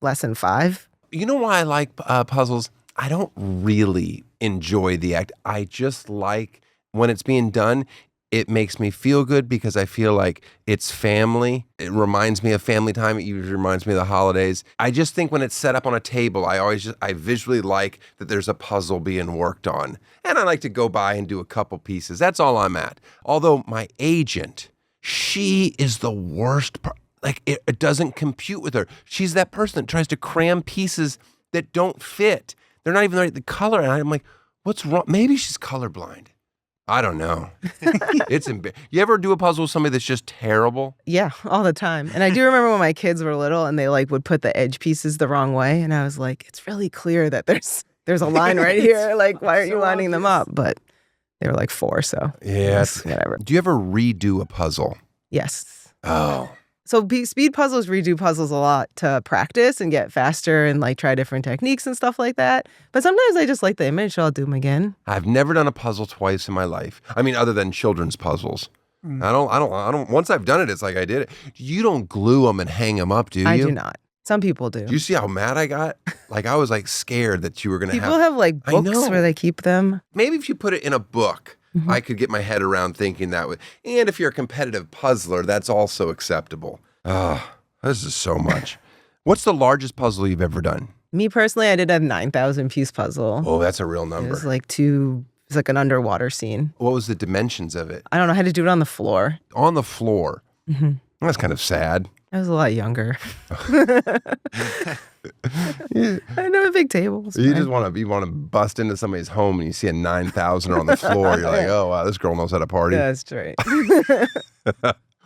Speaker 2: less than 5.
Speaker 1: You know why I like puzzles? I don't really enjoy the act. I just like when it's being done. It makes me feel good because I feel like it's family. It reminds me of family time. It usually reminds me of the holidays. I just think when it's set up on a table, I visually like that there's a puzzle being worked on. And I like to go by and do a couple pieces. That's all I'm at. Although my agent, she is the worst. Like it doesn't compute with her. She's that person that tries to cram pieces that don't fit. They're not even the color. And I'm like, what's wrong? Maybe she's colorblind. I don't know. It's You ever do a puzzle with somebody that's just terrible?
Speaker 2: Yeah, all the time. And I do remember when my kids were little and they like would put the edge pieces the wrong way. And I was like, it's really clear that there's a line right here. Like, why aren't you lining them up? But they were like 4, so
Speaker 1: yeah,
Speaker 2: whatever.
Speaker 1: Do you ever redo a puzzle?
Speaker 2: Yes.
Speaker 1: Oh.
Speaker 2: So speed puzzles redo puzzles a lot to practice and get faster and like try different techniques and stuff like that. But sometimes I just like the image, so I'll do them again.
Speaker 1: I've never done a puzzle twice in my life. I mean, other than children's puzzles. I don't. Once I've done it, it's like I did it. You don't glue them and hang them up, do you?
Speaker 2: I do not. Some people do.
Speaker 1: Do you see how mad I got? Like I was like scared that you were going to
Speaker 2: People have like
Speaker 1: I
Speaker 2: books
Speaker 1: know.
Speaker 2: where they keep them.
Speaker 1: Maybe if you put it in a book, I could get my head around thinking that way. And if you're a competitive puzzler, that's also acceptable. Oh, this is so much. What's the largest puzzle you've ever done?
Speaker 2: Me personally, I did a 9,000 piece puzzle.
Speaker 1: Oh, that's a real
Speaker 2: It
Speaker 1: number.
Speaker 2: was like it's like an underwater scene.
Speaker 1: What was the dimensions of it?
Speaker 2: I don't know, I had to do it on the floor.
Speaker 1: On the floor.
Speaker 2: Mm-hmm.
Speaker 1: That's kind of sad.
Speaker 2: I was a lot younger. I didn't have a big table.
Speaker 1: You just want to bust into somebody's home and you see a 9,000 on the floor. You're like, oh, wow, this girl knows how to party.
Speaker 2: Yeah, that's right.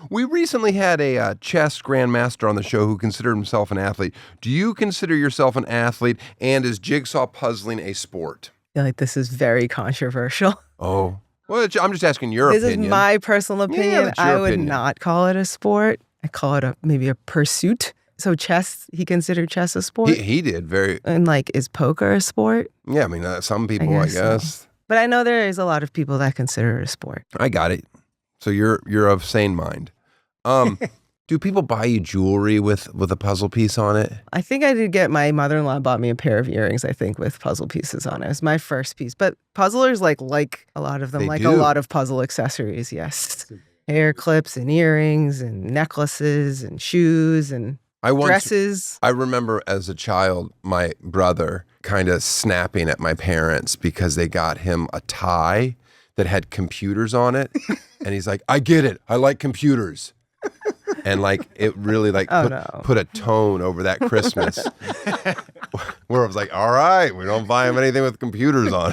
Speaker 1: We recently had a chess grandmaster on the show who considered himself an athlete. Do you consider yourself an athlete? And is jigsaw puzzling a sport?
Speaker 2: I feel like this is very controversial.
Speaker 1: Oh, well, I'm just asking your
Speaker 2: This
Speaker 1: opinion.
Speaker 2: is my personal opinion.
Speaker 1: that's your
Speaker 2: I would
Speaker 1: opinion.
Speaker 2: not call it a sport. I call it maybe a pursuit. So chess, he considered chess a sport?
Speaker 1: He did very.
Speaker 2: And like, is poker a sport?
Speaker 1: Yeah, I mean, some people, I
Speaker 2: guess
Speaker 1: guess.
Speaker 2: so. But I know there is a lot of people that consider it a sport.
Speaker 1: I got it. So you're of sane mind. Do people buy you jewelry with a puzzle piece on it?
Speaker 2: I think I did get my mother-in-law bought me a pair of earrings, I think, with puzzle pieces on it. It was my first piece. But puzzlers like a lot of them,
Speaker 1: They
Speaker 2: like
Speaker 1: do.
Speaker 2: a lot of puzzle accessories, yes. Hair clips and earrings and necklaces and shoes and dresses.
Speaker 1: I remember as a child, my brother kind of snapping at my parents because they got him a tie that had computers on it. And he's like, I get it. I like computers. And like it really like put a tone over that Christmas where I was like, all right, we don't buy him anything with computers on.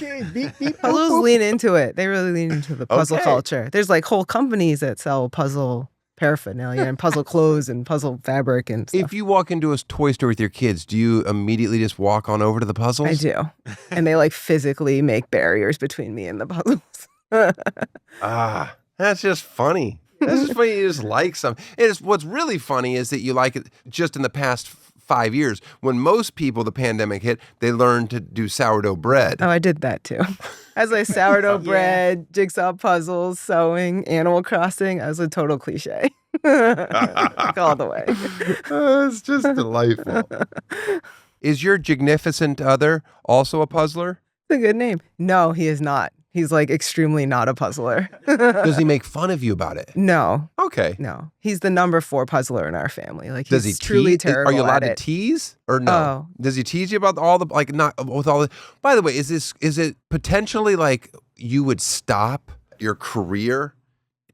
Speaker 2: Puzzles lean into it. They really lean into the puzzle
Speaker 1: Okay.
Speaker 2: culture. There's like whole companies that sell puzzle paraphernalia and puzzle clothes and puzzle fabric and stuff.
Speaker 1: If you walk into a toy store with your kids, do you immediately just walk on over to the puzzles?
Speaker 2: I do. And they like physically make barriers between me and the puzzles.
Speaker 1: That's just funny. That's just funny. You just like some. What's really funny is that you like it just in the past 5 years. When most people, the pandemic hit, they learned to do sourdough bread.
Speaker 2: Oh, I did that too. I was like sourdough bread, jigsaw puzzles, sewing, Animal Crossing. I was a total cliche. Like all the way.
Speaker 1: It's just delightful. Is your significant other also a puzzler?
Speaker 2: It's a good name. No, he is not. He's like extremely not a puzzler.
Speaker 1: Does he make fun of you about it?
Speaker 2: No.
Speaker 1: Okay.
Speaker 2: No. He's the number 4 puzzler in our family. Like
Speaker 1: Does
Speaker 2: he's
Speaker 1: he
Speaker 2: truly
Speaker 1: tease?
Speaker 2: terrible
Speaker 1: Are you allowed
Speaker 2: at
Speaker 1: to
Speaker 2: it.
Speaker 1: tease or no?
Speaker 2: Oh.
Speaker 1: Does he tease you about all the not with all the? By the way, is it potentially like you would stop your career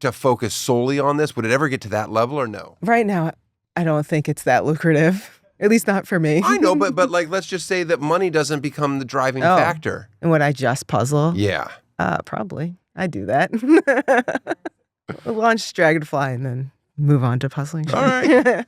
Speaker 1: to focus solely on this? Would it ever get to that level or no?
Speaker 2: Right now, I don't think it's that lucrative. At least not for me.
Speaker 1: I know, but like let's just say that money doesn't become the driving
Speaker 2: Oh.
Speaker 1: factor.
Speaker 2: And would I just puzzle?
Speaker 1: Yeah.
Speaker 2: Probably. I do that. Launch Dragonfly and then move on to puzzling.
Speaker 1: All right.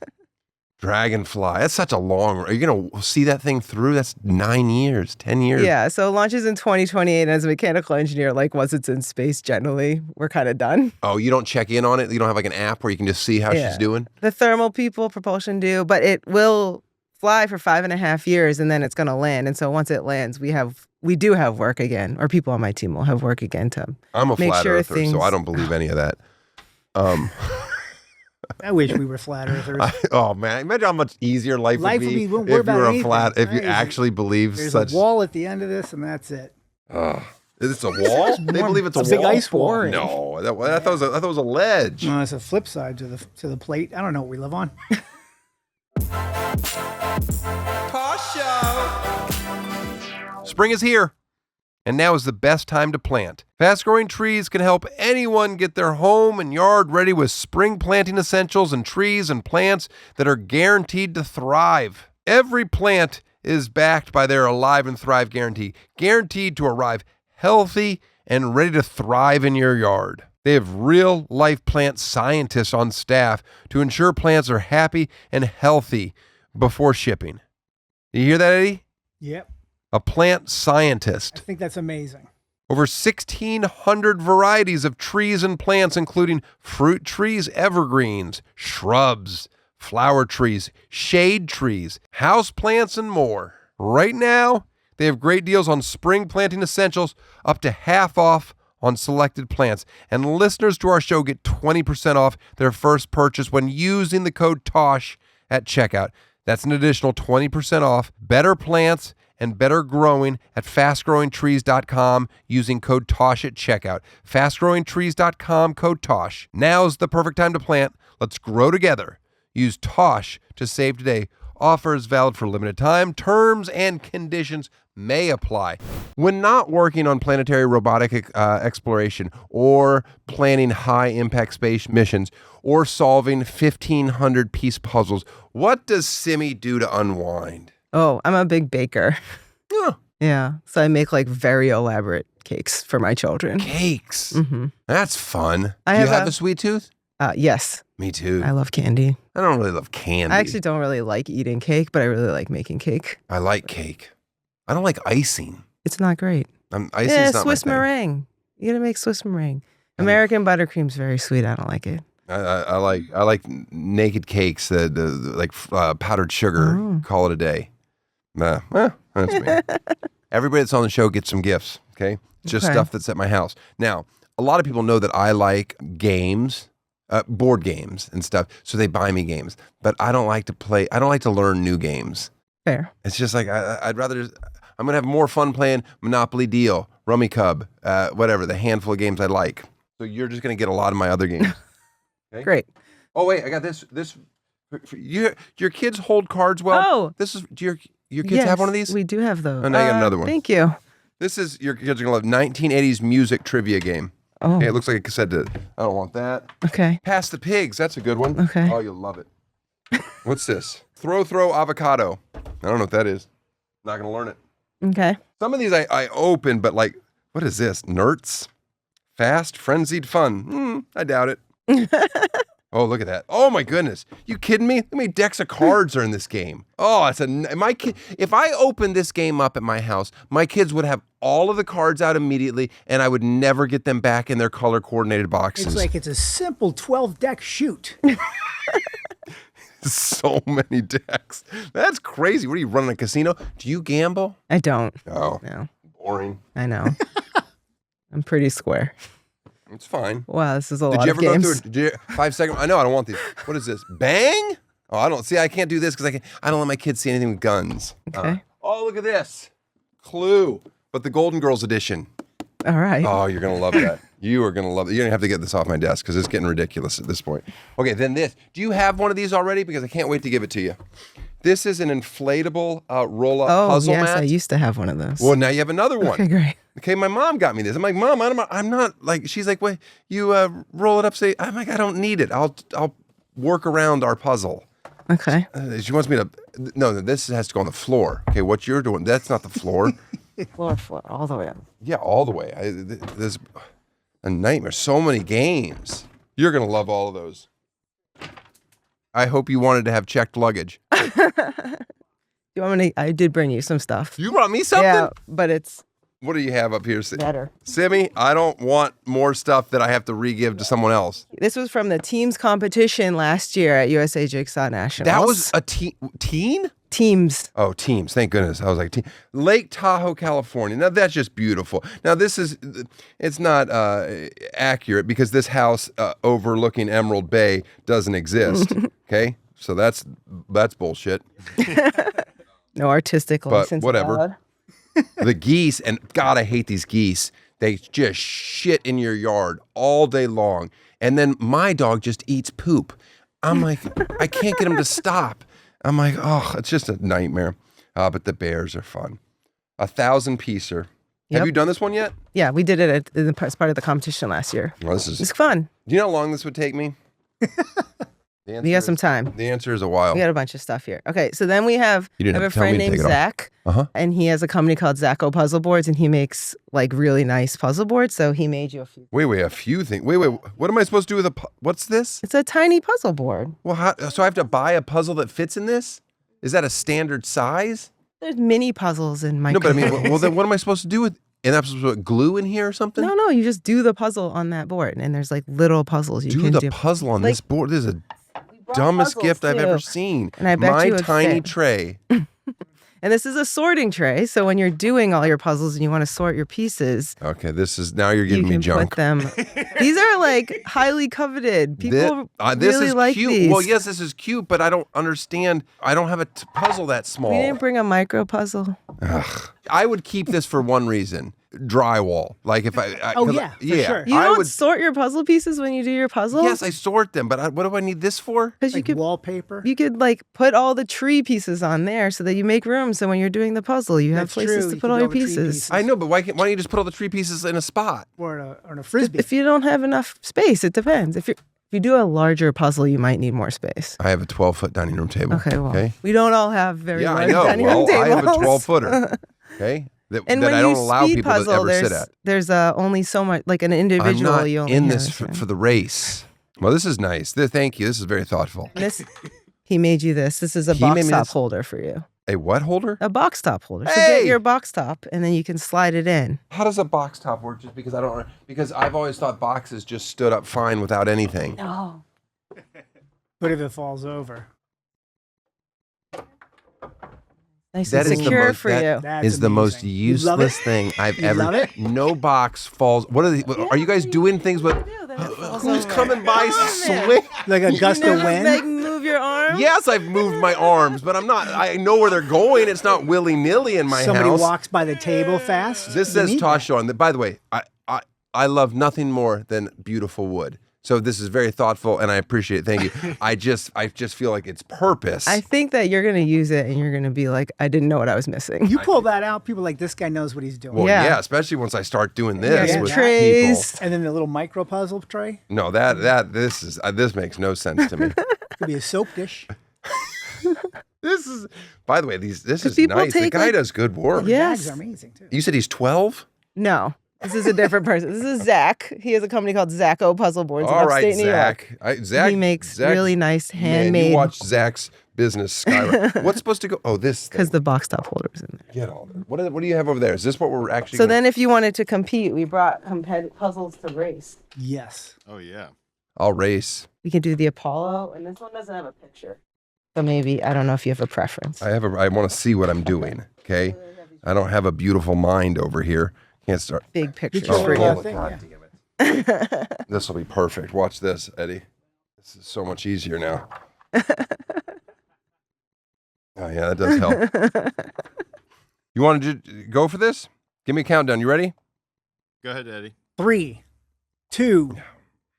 Speaker 1: Dragonfly. That's such a long. Are you going to see that thing through? That's 9 years, 10 years.
Speaker 2: Yeah, so it launches in 2028. And as a mechanical engineer, like once it's in space, generally, we're kind of done.
Speaker 1: Oh, you don't check in on it? You don't have like an app where you can just see how she's doing?
Speaker 2: The thermal people, propulsion do, but it will fly for 5.5 years and then it's going to land. And so once it lands, we do have work again, or people on my team will have work again to
Speaker 1: I'm a
Speaker 2: make
Speaker 1: flat
Speaker 2: sure
Speaker 1: earther, so I don't believe any of that.
Speaker 3: I wish we were flat earthers.
Speaker 1: Oh man, imagine how much easier life would be
Speaker 3: we wouldn't worry
Speaker 1: if you
Speaker 3: about
Speaker 1: were a
Speaker 3: anything.
Speaker 1: flat. If you
Speaker 3: Right.
Speaker 1: actually believe
Speaker 3: There's
Speaker 1: such.
Speaker 3: a wall at the end of this, and that's it.
Speaker 1: Is it a wall? They believe it's
Speaker 3: It's
Speaker 1: a
Speaker 3: a big
Speaker 1: wall.
Speaker 3: ice wall.
Speaker 1: No, I thought it was a ledge.
Speaker 3: No, it's a flip side to the plate. I don't know what we live on.
Speaker 1: Tosh Show. Spring is here, and now is the best time to plant. Fast-growing trees can help anyone get their home and yard ready with spring planting essentials and trees and plants that are guaranteed to thrive. Every plant is backed by their Alive and Thrive guarantee, guaranteed to arrive healthy and ready to thrive in your yard. They have real-life plant scientists on staff to ensure plants are happy and healthy before shipping. You hear that, Eddie?
Speaker 3: Yep.
Speaker 1: A plant
Speaker 3: I
Speaker 1: scientist.
Speaker 3: think that's amazing.
Speaker 1: Over 1,600 varieties of trees and plants, including fruit trees, evergreens, shrubs, flower trees, shade trees, house plants, and more. Right now, they have great deals on spring planting essentials, up to half off on selected plants. And listeners to our show get 20% off their first purchase when using the code TOSH at checkout. That's an additional 20% off. Better plants and better growing at fastgrowingtrees.com using code TOSH at checkout. Fastgrowingtrees.com, code TOSH. Now's the perfect time to plant. Let's grow together. Use TOSH to save today. Offers valid for limited time. Terms and conditions may apply. When not working on planetary robotic exploration or planning high-impact space missions or solving 1,500-piece puzzles, what does Simmie do to unwind?
Speaker 2: Oh, I'm a big baker.
Speaker 1: Yeah.
Speaker 2: Yeah. So I make like very elaborate cakes for my children.
Speaker 1: Cakes.
Speaker 2: Mm-hmm.
Speaker 1: That's fun.
Speaker 2: I
Speaker 1: Do you
Speaker 2: have
Speaker 1: have
Speaker 2: a-
Speaker 1: a sweet tooth?
Speaker 2: Yes.
Speaker 1: Me too.
Speaker 2: I love candy.
Speaker 1: I don't really love candy.
Speaker 2: I actually don't really like eating cake, but I really like making cake.
Speaker 1: I like cake. I don't like icing.
Speaker 2: It's not great.
Speaker 1: Icing's
Speaker 2: Yeah,
Speaker 1: not
Speaker 2: Swiss
Speaker 1: my thing.
Speaker 2: meringue. You gotta make Swiss meringue. American buttercream's very sweet. I don't like it.
Speaker 1: I like naked cakes that like powdered sugar.
Speaker 2: Oh.
Speaker 1: Call it a day. Well, that's me. Everybody that's on the show gets some gifts. Okay, it's just
Speaker 2: Okay.
Speaker 1: stuff that's at my house. Now, a lot of people know that I like games, board games and stuff, so they buy me games. But I don't like to play. I don't like to learn new games.
Speaker 2: Fair.
Speaker 1: It's just like I'd rather. I'm gonna have more fun playing Monopoly Deal, Rummy Cub, whatever, the handful of games I like. So you're just gonna get a lot of my other games. Okay?
Speaker 2: Great.
Speaker 1: Oh wait, I got this. Your kids hold cards well.
Speaker 2: Oh.
Speaker 1: This is do your kids have one of these?
Speaker 2: We do have those.
Speaker 1: Oh, now you got another one.
Speaker 2: Thank you.
Speaker 1: This is your kids are gonna love 1980s music trivia game.
Speaker 2: Oh,
Speaker 1: Okay, it looks like a cassette disc. I don't want that.
Speaker 2: okay.
Speaker 1: Pass the pigs. That's a good one.
Speaker 2: Okay.
Speaker 1: Oh, you'll love it. What's this? Throw avocado. I don't know what that is. Not gonna learn it.
Speaker 2: Okay.
Speaker 1: Some of these I open, but like, what is this? Nerds? Fast, frenzied fun. I doubt it. Oh, look at that. Oh my goodness. You kidding me? How many decks of cards are in this game? Oh, if I opened this game up at my house, my kids would have all of the cards out immediately and I would never get them back in their color coordinated boxes.
Speaker 3: It's like it's a simple 12-deck shoot.
Speaker 1: So many decks. That's crazy. What are you running a casino? Do you gamble?
Speaker 2: I don't.
Speaker 1: Oh,
Speaker 2: No.
Speaker 1: boring.
Speaker 2: I know. I'm pretty square.
Speaker 1: It's fine.
Speaker 2: Wow, this is a
Speaker 1: Did
Speaker 2: lot
Speaker 1: you
Speaker 2: of
Speaker 1: ever
Speaker 2: games.
Speaker 1: go through a 5-second? I know, I don't want these. What is this? Bang? Oh, I don't see. I can't do this because I don't let my kids see anything with guns.
Speaker 2: Okay.
Speaker 1: Oh, look at this. Clue, but the Golden Girls edition.
Speaker 2: All right.
Speaker 1: Oh, you're going to love that. You are going to love it. You're going to have to get this off my desk because it's getting ridiculous at this point. Okay, then this. Do you have one of these already? Because I can't wait to give it to you. This is an inflatable roll-up puzzle
Speaker 2: yes,
Speaker 1: mat.
Speaker 2: I used to have one of those.
Speaker 1: Well, now you have another one.
Speaker 2: Okay, great.
Speaker 1: Okay, my mom got me this. I'm like, Mom, I'm not like. She's like, wait, you roll it up. Say, I'm like, I don't need it. I'll work around our puzzle.
Speaker 2: Okay.
Speaker 1: She wants me to. No, this has to go on the floor. Okay, what you're doing? That's not the floor.
Speaker 2: Floor, all the way up.
Speaker 1: Yeah, all the way. There's a nightmare. So many games. You're gonna love all of those. I hope you wanted to have checked luggage.
Speaker 2: You want me to, I did bring you some stuff.
Speaker 1: You brought me something?
Speaker 2: Yeah, but it's
Speaker 1: What do you have up here?
Speaker 2: better.
Speaker 1: Simmie, I don't want more stuff that I have to re-give to someone else.
Speaker 2: This was from the teams competition last year at USA Jigsaw Nationals.
Speaker 1: That was a teen?
Speaker 2: teams.
Speaker 1: Oh, teams. Thank goodness. I was like, Lake Tahoe, California. Now, that's just beautiful. Now, it's not accurate because this house overlooking Emerald Bay doesn't exist. Okay? So that's bullshit.
Speaker 2: No artistic license.
Speaker 1: But whatever.
Speaker 2: allowed.
Speaker 1: The geese, and God, I hate these geese. They just shit in your yard all day long. And then my dog just eats poop. I'm like, I can't get him to stop. I'm like, oh, it's just a nightmare. But the bears are fun. 1,000-piecer.
Speaker 2: Yep.
Speaker 1: Have you done this one yet?
Speaker 2: Yeah, we did it as part of the competition last year.
Speaker 1: Well,
Speaker 2: It's fun.
Speaker 1: do you know how long this would take me?
Speaker 2: We got some time.
Speaker 1: The answer is a while.
Speaker 2: We got a bunch of stuff here. Okay, so then we have,
Speaker 1: You didn't
Speaker 2: I have
Speaker 1: have
Speaker 2: a
Speaker 1: to tell me
Speaker 2: friend
Speaker 1: to
Speaker 2: named
Speaker 1: take it off.
Speaker 2: Zach,
Speaker 1: Uh-huh.
Speaker 2: and he has a company called Zacko Puzzle Boards, and he makes like really nice puzzle boards. So he made you a few.
Speaker 1: Wait, a few things. Wait, what am I supposed to do with what's this?
Speaker 2: It's a tiny puzzle board.
Speaker 1: Well, so I have to buy a puzzle that fits in this? Is that a standard size?
Speaker 2: There's mini puzzles in my.
Speaker 1: No, but I mean, well, then what am I supposed to do with? And I'm supposed to put glue in here or something?
Speaker 2: No, you just do the puzzle on that board, and there's like little puzzles you
Speaker 1: do
Speaker 2: can
Speaker 1: the
Speaker 2: do.
Speaker 1: puzzle on
Speaker 2: Like,
Speaker 1: this board. This is the
Speaker 2: brought
Speaker 1: dumbest
Speaker 2: puzzles,
Speaker 1: gift I've ever
Speaker 2: too.
Speaker 1: seen.
Speaker 2: And I bet
Speaker 1: My
Speaker 2: you would
Speaker 1: tiny
Speaker 2: fit.
Speaker 1: tray.
Speaker 2: And this is a sorting tray, so when you're doing all your puzzles and you want to sort your pieces,
Speaker 1: Okay, now you're
Speaker 2: you
Speaker 1: giving me
Speaker 2: can
Speaker 1: junk.
Speaker 2: put them. These are like highly coveted. People
Speaker 1: This
Speaker 2: really
Speaker 1: is
Speaker 2: like
Speaker 1: cute.
Speaker 2: these.
Speaker 1: Well, yes, this is cute, but I don't understand. I don't have a puzzle that small.
Speaker 2: We didn't bring a micro puzzle.
Speaker 1: Ugh. I would keep this for one reason: drywall. Like if I
Speaker 3: Oh,
Speaker 1: 'cause
Speaker 3: yeah, for sure.
Speaker 2: You
Speaker 1: I
Speaker 2: don't
Speaker 1: would.
Speaker 2: sort your puzzle pieces when you do your puzzle?
Speaker 1: Yes, I sort them, but what do I need this for?
Speaker 2: Because you
Speaker 3: Like
Speaker 2: could
Speaker 3: wallpaper.
Speaker 2: you could like put all the tree pieces on there so that you make room. So when you're doing the puzzle, you have
Speaker 3: That's
Speaker 2: places
Speaker 3: true.
Speaker 2: to
Speaker 3: You
Speaker 2: put
Speaker 3: can
Speaker 2: all
Speaker 3: do
Speaker 2: your
Speaker 3: all the tree
Speaker 2: pieces.
Speaker 3: pieces.
Speaker 1: I know, but why don't you just put all the tree pieces in a spot?
Speaker 3: or on a frisbee.
Speaker 2: If you don't have enough space, it depends. If you do a larger puzzle, you might need more space.
Speaker 1: I have a 12-foot dining room table.
Speaker 2: Okay, well, we don't all have very
Speaker 1: Yeah, I
Speaker 2: large
Speaker 1: know.
Speaker 2: dining room
Speaker 1: Well,
Speaker 2: tables.
Speaker 1: I have a 12-footer. Okay, that
Speaker 2: And
Speaker 1: that
Speaker 2: when
Speaker 1: I
Speaker 2: you
Speaker 1: don't allow
Speaker 2: speed
Speaker 1: people to
Speaker 2: puzzle,
Speaker 1: ever sit at.
Speaker 2: there's only so much, like an
Speaker 1: I'm
Speaker 2: individual.
Speaker 1: not
Speaker 2: you only
Speaker 1: in
Speaker 2: have
Speaker 1: this
Speaker 2: a
Speaker 1: for
Speaker 2: certain-
Speaker 1: the race. Well, this is nice. Thank you. This is very thoughtful.
Speaker 2: And he made you this. This is a
Speaker 1: He made
Speaker 2: box
Speaker 1: me
Speaker 2: top
Speaker 1: this?
Speaker 2: holder for you.
Speaker 1: A what holder?
Speaker 2: A box top holder. So
Speaker 1: Hey!
Speaker 2: get your box top, and then you can slide it in.
Speaker 1: How does a box top work? Just because because I've always thought boxes just stood up fine without anything.
Speaker 2: No.
Speaker 3: But if it falls over,
Speaker 2: Nice
Speaker 1: That
Speaker 2: and
Speaker 1: is the
Speaker 2: secure
Speaker 1: most-
Speaker 2: for
Speaker 1: that
Speaker 2: you.
Speaker 3: that's
Speaker 1: Is the most
Speaker 3: amazing. You love
Speaker 1: useless
Speaker 3: it?
Speaker 1: thing I've
Speaker 3: You
Speaker 1: ever.
Speaker 3: love it?
Speaker 1: No box falls. What are the? Are you guys doing things with? Who's coming by swing?
Speaker 3: Like a gust of
Speaker 2: Like
Speaker 3: wind.
Speaker 2: move your arm.
Speaker 1: Yes, I've moved my arms, but I'm not. I know where they're going. It's not willy nilly in my
Speaker 3: Somebody
Speaker 1: house.
Speaker 3: walks by the table fast.
Speaker 1: This
Speaker 3: You
Speaker 1: says
Speaker 3: need
Speaker 1: Tosh
Speaker 3: that.
Speaker 1: Show on the. By the way, I love nothing more than beautiful wood. So this is very thoughtful, and I appreciate it. Thank you. I just feel like it's purpose.
Speaker 2: I think that you're gonna use it, and you're gonna be like, I didn't know what I was missing.
Speaker 3: You pull that out, people are like, this guy knows what he's doing.
Speaker 1: well,
Speaker 2: Yeah.
Speaker 1: yeah, especially once I start doing this
Speaker 3: Yeah,
Speaker 1: with
Speaker 2: trays.
Speaker 1: people.
Speaker 3: And then the little micro puzzle tray.
Speaker 1: No, this makes no sense to me.
Speaker 3: Could be a soap dish.
Speaker 1: This is, by the way, this is
Speaker 2: people
Speaker 1: nice. The
Speaker 2: take,
Speaker 1: guy
Speaker 2: like-
Speaker 1: does good work.
Speaker 2: Yeah.
Speaker 3: Bags
Speaker 2: Yes.
Speaker 3: are amazing too.
Speaker 1: You said he's 12?
Speaker 2: No, this is a different person. This is Zach. He has a company called Zacko Puzzle Boards in
Speaker 1: All right,
Speaker 2: upstate New York.
Speaker 1: Zach.
Speaker 2: He makes
Speaker 1: Zach-
Speaker 2: really nice
Speaker 1: Man,
Speaker 2: handmade.
Speaker 1: you watch Zach's business skyrocket. What's supposed to go? Oh, this.
Speaker 2: Because
Speaker 1: Thing.
Speaker 2: the box top holder's in there.
Speaker 1: Get all that. What do you have over there? Is this what we're actually?
Speaker 2: So
Speaker 1: gonna-
Speaker 2: then, if you wanted to compete, we brought puzzles to race.
Speaker 3: Yes.
Speaker 5: Oh yeah.
Speaker 1: I'll race.
Speaker 2: We could do the Apollo, and this one doesn't have a picture. So maybe I don't know if you have a preference.
Speaker 1: I want to see what I'm doing. Okay. I don't have a beautiful mind over here. Can't start.
Speaker 2: Big pictures
Speaker 3: Oh,
Speaker 2: for
Speaker 3: yeah.
Speaker 2: you.
Speaker 3: thing,
Speaker 1: God
Speaker 3: yeah.
Speaker 1: damn it. This will be perfect. Watch this, Eddie. This is so much easier now. Oh yeah, that does help. You want to go for this? Give me a countdown. You ready?
Speaker 5: Go ahead, Eddie.
Speaker 3: 3, 2,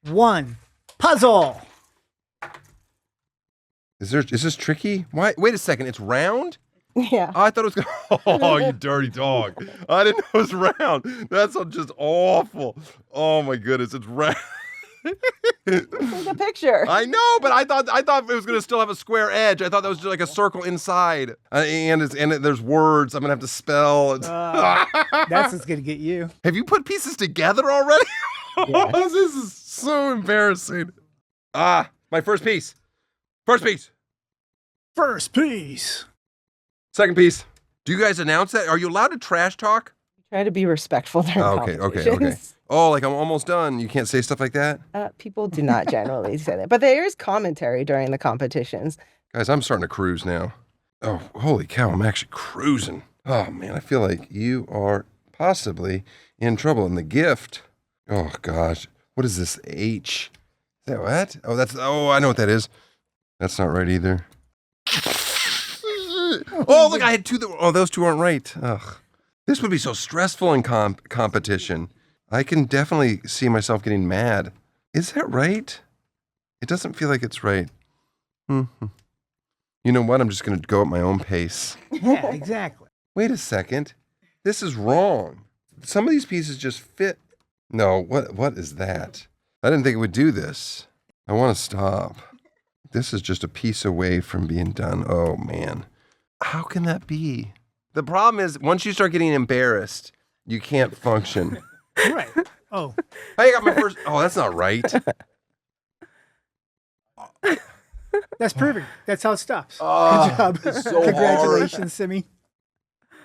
Speaker 3: 1. Puzzle.
Speaker 1: Is this tricky? Why? Wait a second. It's round?
Speaker 2: Yeah.
Speaker 1: Oh, I thought it was going to... Oh, you dirty dog. I didn't know it was round. That's just awful. Oh, my goodness. It's round.
Speaker 2: Take a picture.
Speaker 1: I know, but I thought it was going to still have a square edge. I thought that was just like a circle inside. There's words I'm going to have to spell.
Speaker 3: That's what's going to get you.
Speaker 1: Have you put pieces together already?
Speaker 2: Yes.
Speaker 1: This is so embarrassing. My first piece. First piece.
Speaker 3: First piece.
Speaker 1: Second piece. Do you guys announce that? Are you allowed to trash talk?
Speaker 2: Try to be respectful during
Speaker 1: Okay.
Speaker 2: conversations.
Speaker 1: Oh, like I'm almost done. You can't say stuff like that?
Speaker 2: People do not generally say that. But there is commentary during the competitions.
Speaker 1: Guys, I'm starting to cruise now. Oh, holy cow, I'm actually cruising. Oh, man, I feel like you are possibly in trouble. And the gift, oh, gosh, what is this H? Is that what? Oh, I know what that is. That's not right either. Oh, look, I had two. Those two aren't right. Ugh. This would be so stressful in competition. I can definitely see myself getting mad. Is that right? It doesn't feel like it's right. Mm-hmm. You know what? I'm just going to go at my own pace.
Speaker 3: Yeah, exactly.
Speaker 1: Wait a second. This is wrong. Some of these pieces just fit. No, what is that? I didn't think it would do this. I want to stop. This is just a piece away from being done. Oh, man. How can that be? The problem is, once you start getting embarrassed, you can't function.
Speaker 3: Right. Oh.
Speaker 1: I got my first. Oh, that's not right.
Speaker 3: That's perfect. That's how it stops.
Speaker 1: Oh,
Speaker 3: Good job.
Speaker 1: it's so
Speaker 3: Congratulations, Simmie.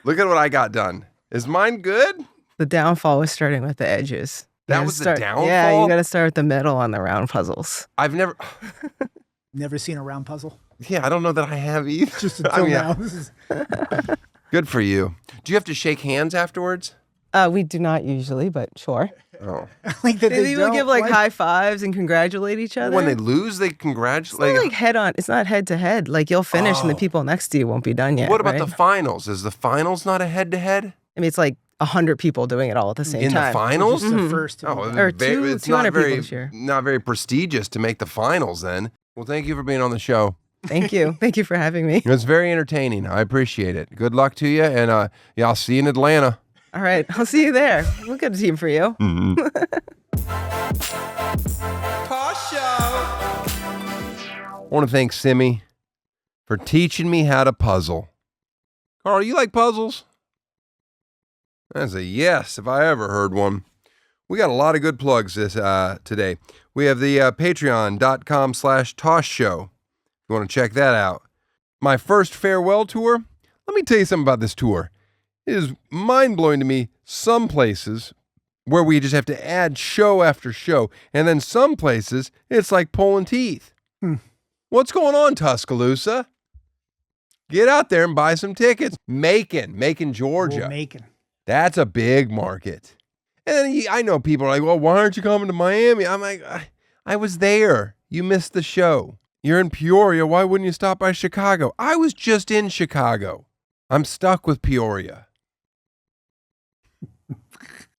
Speaker 1: Look at what I got done. Is mine good?
Speaker 2: The downfall was starting with the edges.
Speaker 1: That was the downfall?
Speaker 2: Yeah, you got to start with the middle on the round puzzles.
Speaker 1: I've never.
Speaker 3: Never seen a round puzzle.
Speaker 1: Yeah, I don't know that I have either.
Speaker 3: Just until now.
Speaker 1: Good for you. Do you have to shake hands afterwards?
Speaker 2: We do not usually, but sure.
Speaker 1: Oh.
Speaker 3: Like that
Speaker 2: They even give like high fives and congratulate each other.
Speaker 1: When they lose, they congratulate.
Speaker 2: It's not like head on. It's not head to head. Like you'll finish and the
Speaker 1: Oh.
Speaker 2: people next to you won't be done yet.
Speaker 1: What about
Speaker 2: right?
Speaker 1: the finals? Is the finals not a head to head?
Speaker 2: I mean, it's like 100 people doing it all at the same
Speaker 1: In
Speaker 2: time.
Speaker 1: the finals?
Speaker 3: Just the first.
Speaker 1: Oh,
Speaker 2: Or
Speaker 1: it's
Speaker 2: 200
Speaker 1: not
Speaker 2: people
Speaker 1: very,
Speaker 2: this year.
Speaker 1: not very prestigious to make the finals then. Well, thank you for being on the show.
Speaker 2: Thank you. Thank you for having me.
Speaker 1: It's very entertaining. I appreciate it. Good luck to you, and yeah, I'll see you in Atlanta.
Speaker 2: All right. I'll see you there. We'll get a team for you.
Speaker 1: Tosh Show. I want to thank Simmie for teaching me how to puzzle. Carl, you like puzzles? That's a yes, if I ever heard one. We got a lot of good plugs this today. We have the patreon.com/Tosh Show. If you want to check that out. My first farewell tour. Let me tell you something about this tour. It is mind-blowing to me, some places where we just have to add show after show, and then some places it's like pulling teeth. What's going on, Tuscaloosa? Get out there and buy some tickets. Macon, Georgia.
Speaker 3: Macon.
Speaker 1: That's a big market. And then I know people are like, well, why aren't you coming to Miami? I'm like, I was there. You missed the show. You're in Peoria. Why wouldn't you stop by Chicago? I was just in Chicago. I'm stuck with Peoria.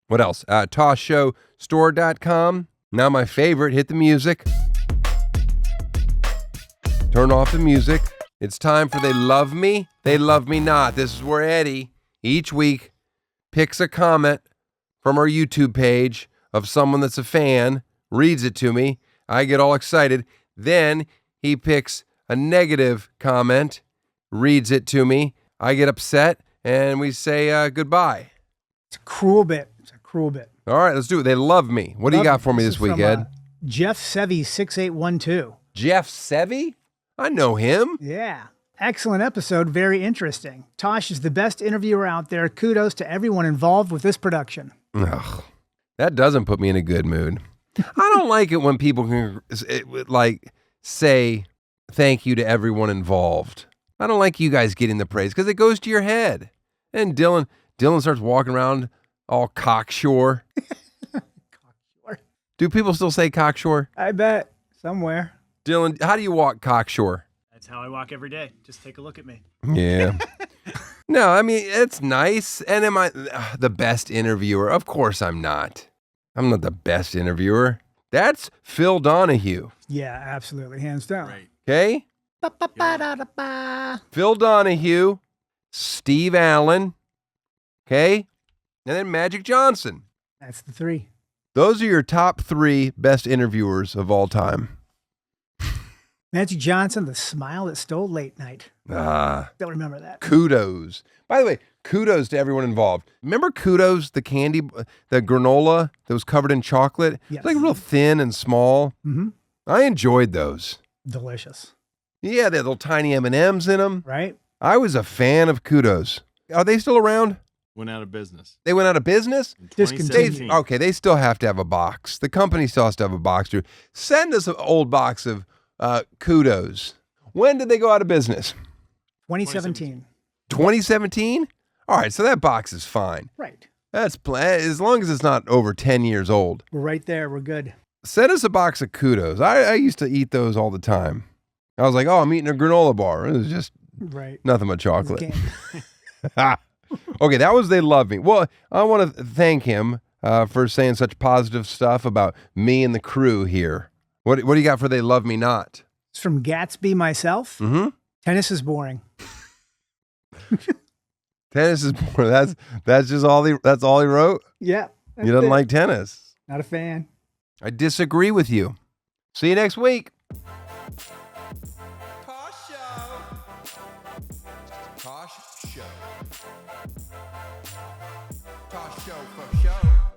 Speaker 1: What else? toshshowstore.com. Now my favorite, hit the music. Turn off the music. It's time for They Love Me, They Love Me Not. This is where Eddie, each week, picks a comment from our YouTube page of someone that's a fan, reads it to me. I get all excited. Then he picks a negative comment, reads it to me. I get upset, and we say goodbye.
Speaker 3: It's a cruel bit.
Speaker 1: All right, let's do it. They love me. What do you got for me this week, Ed?
Speaker 3: Jeff Sevy 6812.
Speaker 1: Jeff Sevy? I know him.
Speaker 3: Yeah. Excellent episode. Very interesting. Tosh is the best interviewer out there. Kudos to everyone involved with this production.
Speaker 1: Ugh, that doesn't put me in a good mood. I don't like it when people can say thank you to everyone involved. I don't like you guys getting the praise because it goes to your head. And Dylan starts walking around all cocksure.
Speaker 3: Cocksure.
Speaker 1: Do people still say cocksure?
Speaker 3: I bet. Somewhere.
Speaker 1: Dylan, how do you walk cocksure?
Speaker 5: That's how I walk every day. Just take a look at me.
Speaker 1: Yeah. No, I mean, it's nice. And am I the best interviewer? Of course I'm not. I'm not the best interviewer. That's Phil Donahue.
Speaker 3: Yeah, absolutely. Hands down.
Speaker 5: Right.
Speaker 1: Okay? Phil Donahue, Steve Allen, okay? And then Magic Johnson.
Speaker 3: That's the three.
Speaker 1: Those are your top 3 best interviewers of all time.
Speaker 3: Magic Johnson, the smile that stole late night. Don't remember that.
Speaker 1: Kudos. By the way, kudos to everyone involved. Remember Kudos, the candy, the granola that was covered in chocolate?
Speaker 3: Yes.
Speaker 1: It's like real thin and small.
Speaker 3: Mm-hmm.
Speaker 1: I enjoyed those.
Speaker 3: Delicious.
Speaker 1: Yeah, they had little tiny M&Ms in them.
Speaker 3: Right?
Speaker 1: I was a fan of Kudos. Are they still around?
Speaker 6: Went out of business.
Speaker 1: They went out of business?
Speaker 6: In
Speaker 3: Discontinued.
Speaker 6: 2017.
Speaker 1: Okay, they still have to have a box. The company still has to have a box. Dude. Send us an old box of Kudos. When did they go out of business?
Speaker 3: 2017.
Speaker 1: 2017? All right, so that box is fine.
Speaker 3: Right.
Speaker 1: That's as long as it's not over 10 years old.
Speaker 3: We're right there. We're good.
Speaker 1: Send us a box of Kudos. I used to eat those all the time. I was like, oh, I'm eating a granola bar. It was just
Speaker 3: Right.
Speaker 1: nothing but chocolate.
Speaker 3: Candy.
Speaker 1: Okay, that was They Love Me. Well, I want to thank him for saying such positive stuff about me and the crew here. What do you got for They Love Me Not?
Speaker 3: It's from Gatsby myself.
Speaker 1: Mm-hmm.
Speaker 3: Tennis is boring.
Speaker 1: Tennis is boring. That's just all that's all he wrote?
Speaker 3: Yeah.
Speaker 1: He doesn't like tennis.
Speaker 3: Not a fan.
Speaker 1: I disagree with you. See you next week. Tosh Show. Tosh Show. Tosh Show for show.